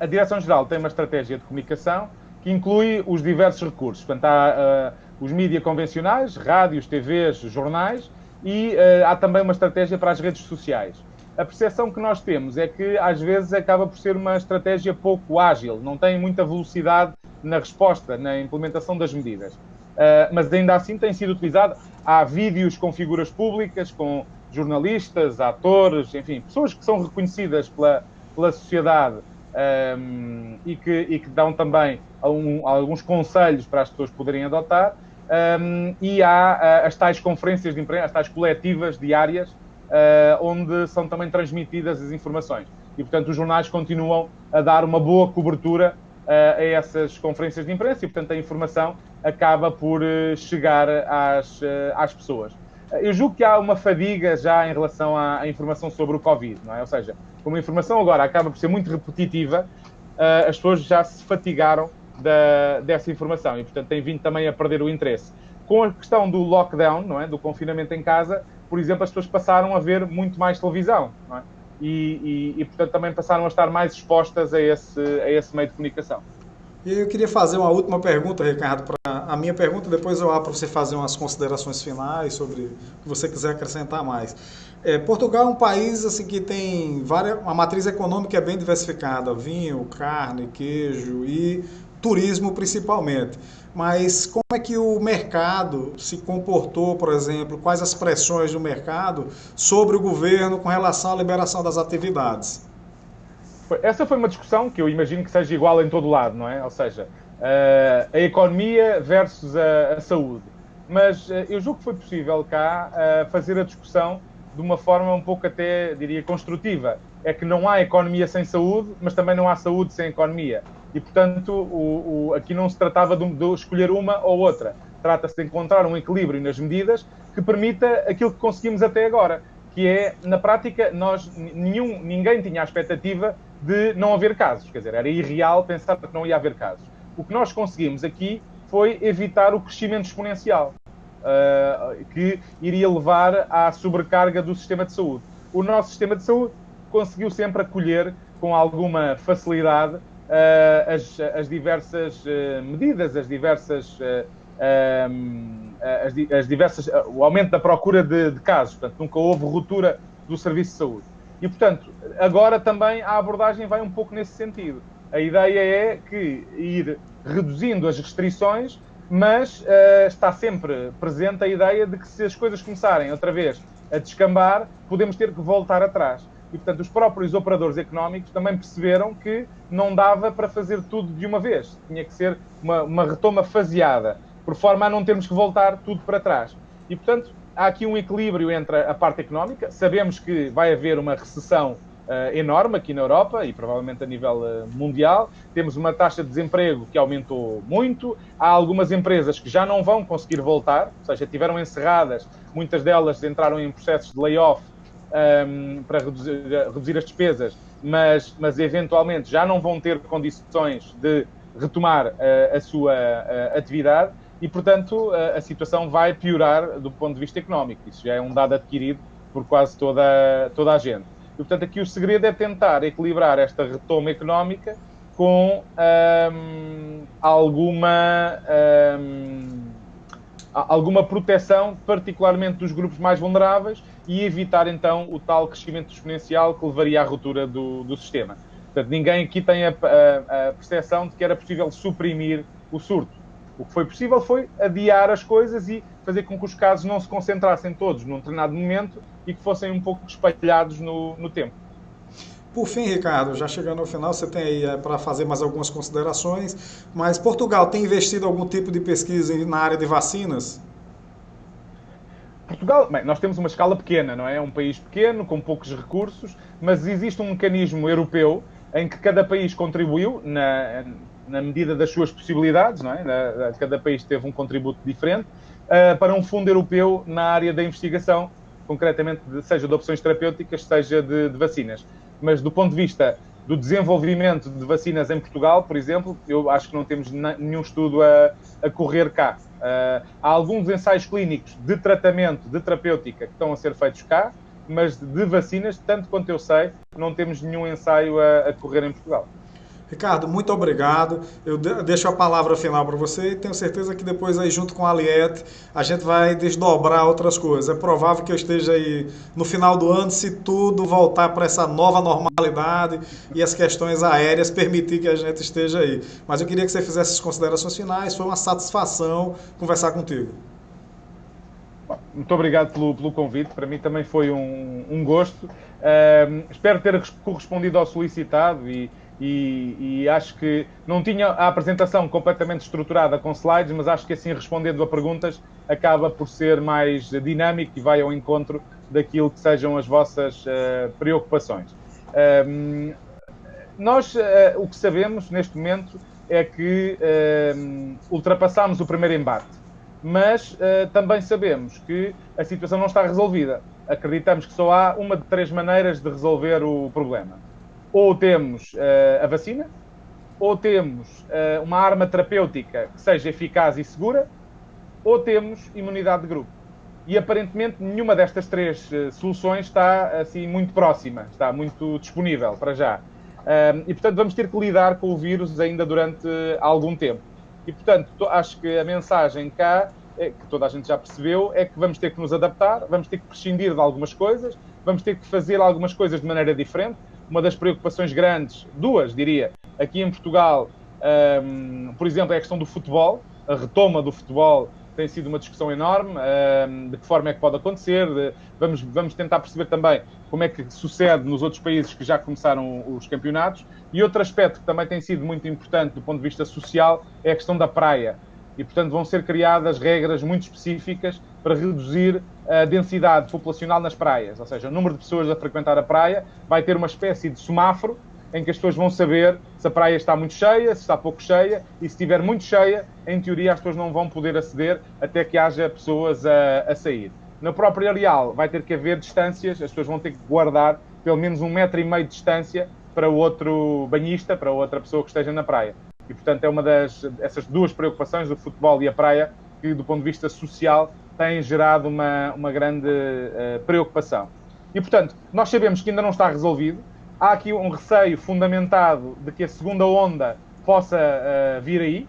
Speaker 3: A Direção-Geral tem uma estratégia de comunicação que inclui os diversos recursos. Portanto, há os mídias convencionais, rádios, TVs, jornais, e há também uma estratégia para as redes sociais. A percepção que nós temos é que, às vezes, acaba por ser uma estratégia pouco ágil, não tem muita velocidade na resposta, na implementação das medidas. Mas, ainda assim, tem sido utilizado. Há vídeos com figuras públicas, com jornalistas, atores, enfim, pessoas que são reconhecidas pela sociedade e que dão também alguns conselhos para as pessoas poderem adotar. E há as tais conferências de imprensa, as tais coletivas diárias, onde são também transmitidas as informações. E, portanto, os jornais continuam a dar uma boa cobertura a essas conferências de imprensa e, portanto, a informação acaba por chegar às pessoas. Eu julgo que há uma fadiga já em relação à informação sobre o Covid, não é? Ou seja, como a informação agora acaba por ser muito repetitiva, as pessoas já se fatigaram dessa informação e, portanto, têm vindo também a perder o interesse. Com a questão do lockdown, não é? Do confinamento em casa, por exemplo, as pessoas passaram a ver muito mais televisão, não é? E, portanto, também passaram a estar mais expostas a esse meio de comunicação.
Speaker 1: E eu queria fazer uma última pergunta, Ricardo, para a minha pergunta, depois eu abro para você fazer umas considerações finais sobre o que você quiser acrescentar mais. Portugal é um país assim, que tem uma matriz econômica bem diversificada, vinho, carne, queijo e turismo principalmente. Mas como é que o mercado se comportou, por exemplo, quais as pressões do mercado sobre o governo com relação à liberação das atividades?
Speaker 3: Essa foi uma discussão que eu imagino que seja igual em todo lado, não é? Ou seja, a economia versus a saúde. Mas eu julgo que foi possível cá fazer a discussão de uma forma um pouco até, diria, construtiva. É que não há economia sem saúde, mas também não há saúde sem economia. E, portanto, aqui não se tratava de escolher uma ou outra. Trata-se de encontrar um equilíbrio nas medidas que permita aquilo que conseguimos até agora, que é, na prática, ninguém tinha a expectativa de não haver casos. Quer dizer, era irreal pensar que não ia haver casos. O que nós conseguimos aqui foi evitar o crescimento exponencial, que iria levar à sobrecarga do sistema de saúde. O nosso sistema de saúde conseguiu sempre acolher com alguma facilidade as diversas medidas, o aumento da procura de casos. Portanto, nunca houve ruptura do serviço de saúde. E, portanto, agora também a abordagem vai um pouco nesse sentido. A ideia é que ir reduzindo as restrições, mas está sempre presente a ideia de que se as coisas começarem outra vez a descambar, podemos ter que voltar atrás. E, portanto, os próprios operadores económicos também perceberam que não dava para fazer tudo de uma vez. Tinha que ser uma retoma faseada, por forma a não termos que voltar tudo para trás. E, portanto, há aqui um equilíbrio entre a parte económica. Sabemos que vai haver uma recessão enorme aqui na Europa e provavelmente a nível mundial. Temos uma taxa de desemprego que aumentou muito. Há algumas empresas que já não vão conseguir voltar, ou seja, estiveram encerradas. Muitas delas entraram em processos de layoff para reduzir as despesas, mas eventualmente já não vão ter condições de retomar a sua atividade e, portanto, a situação vai piorar do ponto de vista económico. Isso já é um dado adquirido por quase toda a gente. E, portanto, aqui o segredo é tentar equilibrar esta retoma económica com alguma proteção, particularmente dos grupos mais vulneráveis, e evitar, então, o tal crescimento exponencial que levaria à ruptura do sistema. Portanto, ninguém aqui tem a percepção de que era possível suprimir o surto. O que foi possível foi adiar as coisas e fazer com que os casos não se concentrassem todos num determinado momento e que fossem um pouco espalhados no tempo.
Speaker 1: Por fim, Ricardo, já chegando ao final, você tem aí para fazer mais algumas considerações, mas Portugal tem investido em algum tipo de pesquisa na área de vacinas?
Speaker 3: Portugal, bem, nós temos uma escala pequena, não é? É um país pequeno, com poucos recursos, mas existe um mecanismo europeu em que cada país contribuiu na medida das suas possibilidades, não é? Cada país teve um contributo diferente para um fundo europeu na área da investigação, concretamente, seja de opções terapêuticas, seja de vacinas. Mas do ponto de vista do desenvolvimento de vacinas em Portugal, por exemplo, eu acho que não temos nenhum estudo a correr cá. Há alguns ensaios clínicos de tratamento, de terapêutica, que estão a ser feitos cá, mas de vacinas, tanto quanto eu sei, não temos nenhum ensaio a correr em Portugal.
Speaker 1: Ricardo, muito obrigado. Eu deixo a palavra final para você e tenho certeza que depois aí junto com a Aliette a gente vai desdobrar outras coisas. É provável que eu esteja aí no final do ano, se tudo voltar para essa nova normalidade e as questões aéreas permitir que a gente esteja aí. Mas eu queria que você fizesse as considerações finais. Foi uma satisfação conversar contigo.
Speaker 3: Muito obrigado pelo convite. Para mim também foi um gosto. Espero ter correspondido ao solicitado e e acho que não tinha a apresentação completamente estruturada com slides, mas acho que assim, respondendo a perguntas, acaba por ser mais dinâmico e vai ao encontro daquilo que sejam as vossas preocupações. Nós, o que sabemos neste momento é que ultrapassámos o primeiro embate, mas também sabemos que a situação não está resolvida. Acreditamos que só há uma de 3 maneiras de resolver o problema. Ou temos a vacina, ou temos uma arma terapêutica que seja eficaz e segura, ou temos imunidade de grupo. E aparentemente nenhuma destas 3 soluções está assim muito próxima, está muito disponível para já. E portanto vamos ter que lidar com o vírus ainda durante algum tempo. E portanto acho que a mensagem cá, que toda a gente já percebeu, é que vamos ter que nos adaptar, vamos ter que prescindir de algumas coisas, vamos ter que fazer algumas coisas de maneira diferente. Uma das preocupações grandes, 2 diria, aqui em Portugal, por exemplo, é a questão do futebol. A retoma do futebol tem sido uma discussão enorme, de que forma é que pode acontecer, vamos tentar perceber também como é que sucede nos outros países que já começaram os campeonatos. E outro aspecto que também tem sido muito importante do ponto de vista social é a questão da praia. E, portanto, vão ser criadas regras muito específicas para reduzir a densidade populacional nas praias. Ou seja, o número de pessoas a frequentar a praia vai ter uma espécie de semáforo em que as pessoas vão saber se a praia está muito cheia, se está pouco cheia, e se estiver muito cheia, em teoria as pessoas não vão poder aceder até que haja pessoas a sair. No próprio areal vai ter que haver distâncias, as pessoas vão ter que guardar pelo menos 1,5 metro de distância para o outro banhista, para outra pessoa que esteja na praia. E, portanto, é uma essas 2 preocupações, o futebol e a praia, que, do ponto de vista social, têm gerado uma grande preocupação. E, portanto, nós sabemos que ainda não está resolvido. Há aqui um receio fundamentado de que a segunda onda possa vir aí,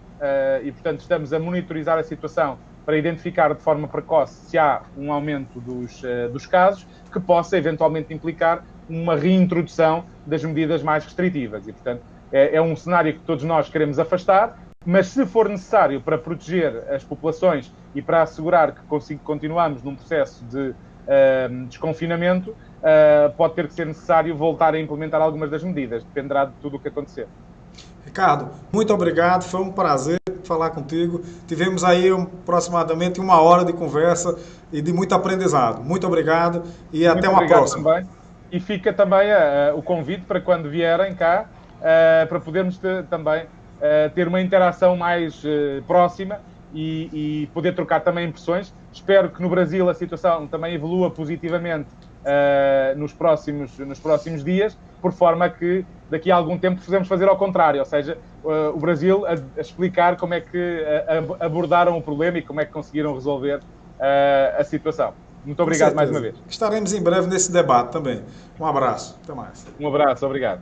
Speaker 3: e, portanto, estamos a monitorizar a situação para identificar de forma precoce se há um aumento dos casos, que possa eventualmente implicar uma reintrodução das medidas mais restritivas. E, portanto, é um cenário que todos nós queremos afastar, mas se for necessário para proteger as populações e para assegurar que continuamos num processo de desconfinamento, pode ter que ser necessário voltar a implementar algumas das medidas, dependerá de tudo o que acontecer.
Speaker 1: Ricardo, muito obrigado, foi um prazer falar contigo. Tivemos aí aproximadamente 1 hora de conversa e de muito aprendizado. Muito obrigado e até uma próxima.
Speaker 3: Também. E fica também o convite para quando vierem cá, para podermos também ter uma interação mais próxima e poder trocar também impressões. Espero que no Brasil a situação também evolua positivamente nos próximos dias, por forma que daqui a algum tempo possamos fazer ao contrário, ou seja, o Brasil a explicar como é que abordaram o problema e como é que conseguiram resolver a situação. Muito obrigado mais uma vez.
Speaker 1: Estaremos em breve nesse debate também. Um abraço. Até mais.
Speaker 3: Um abraço, obrigado.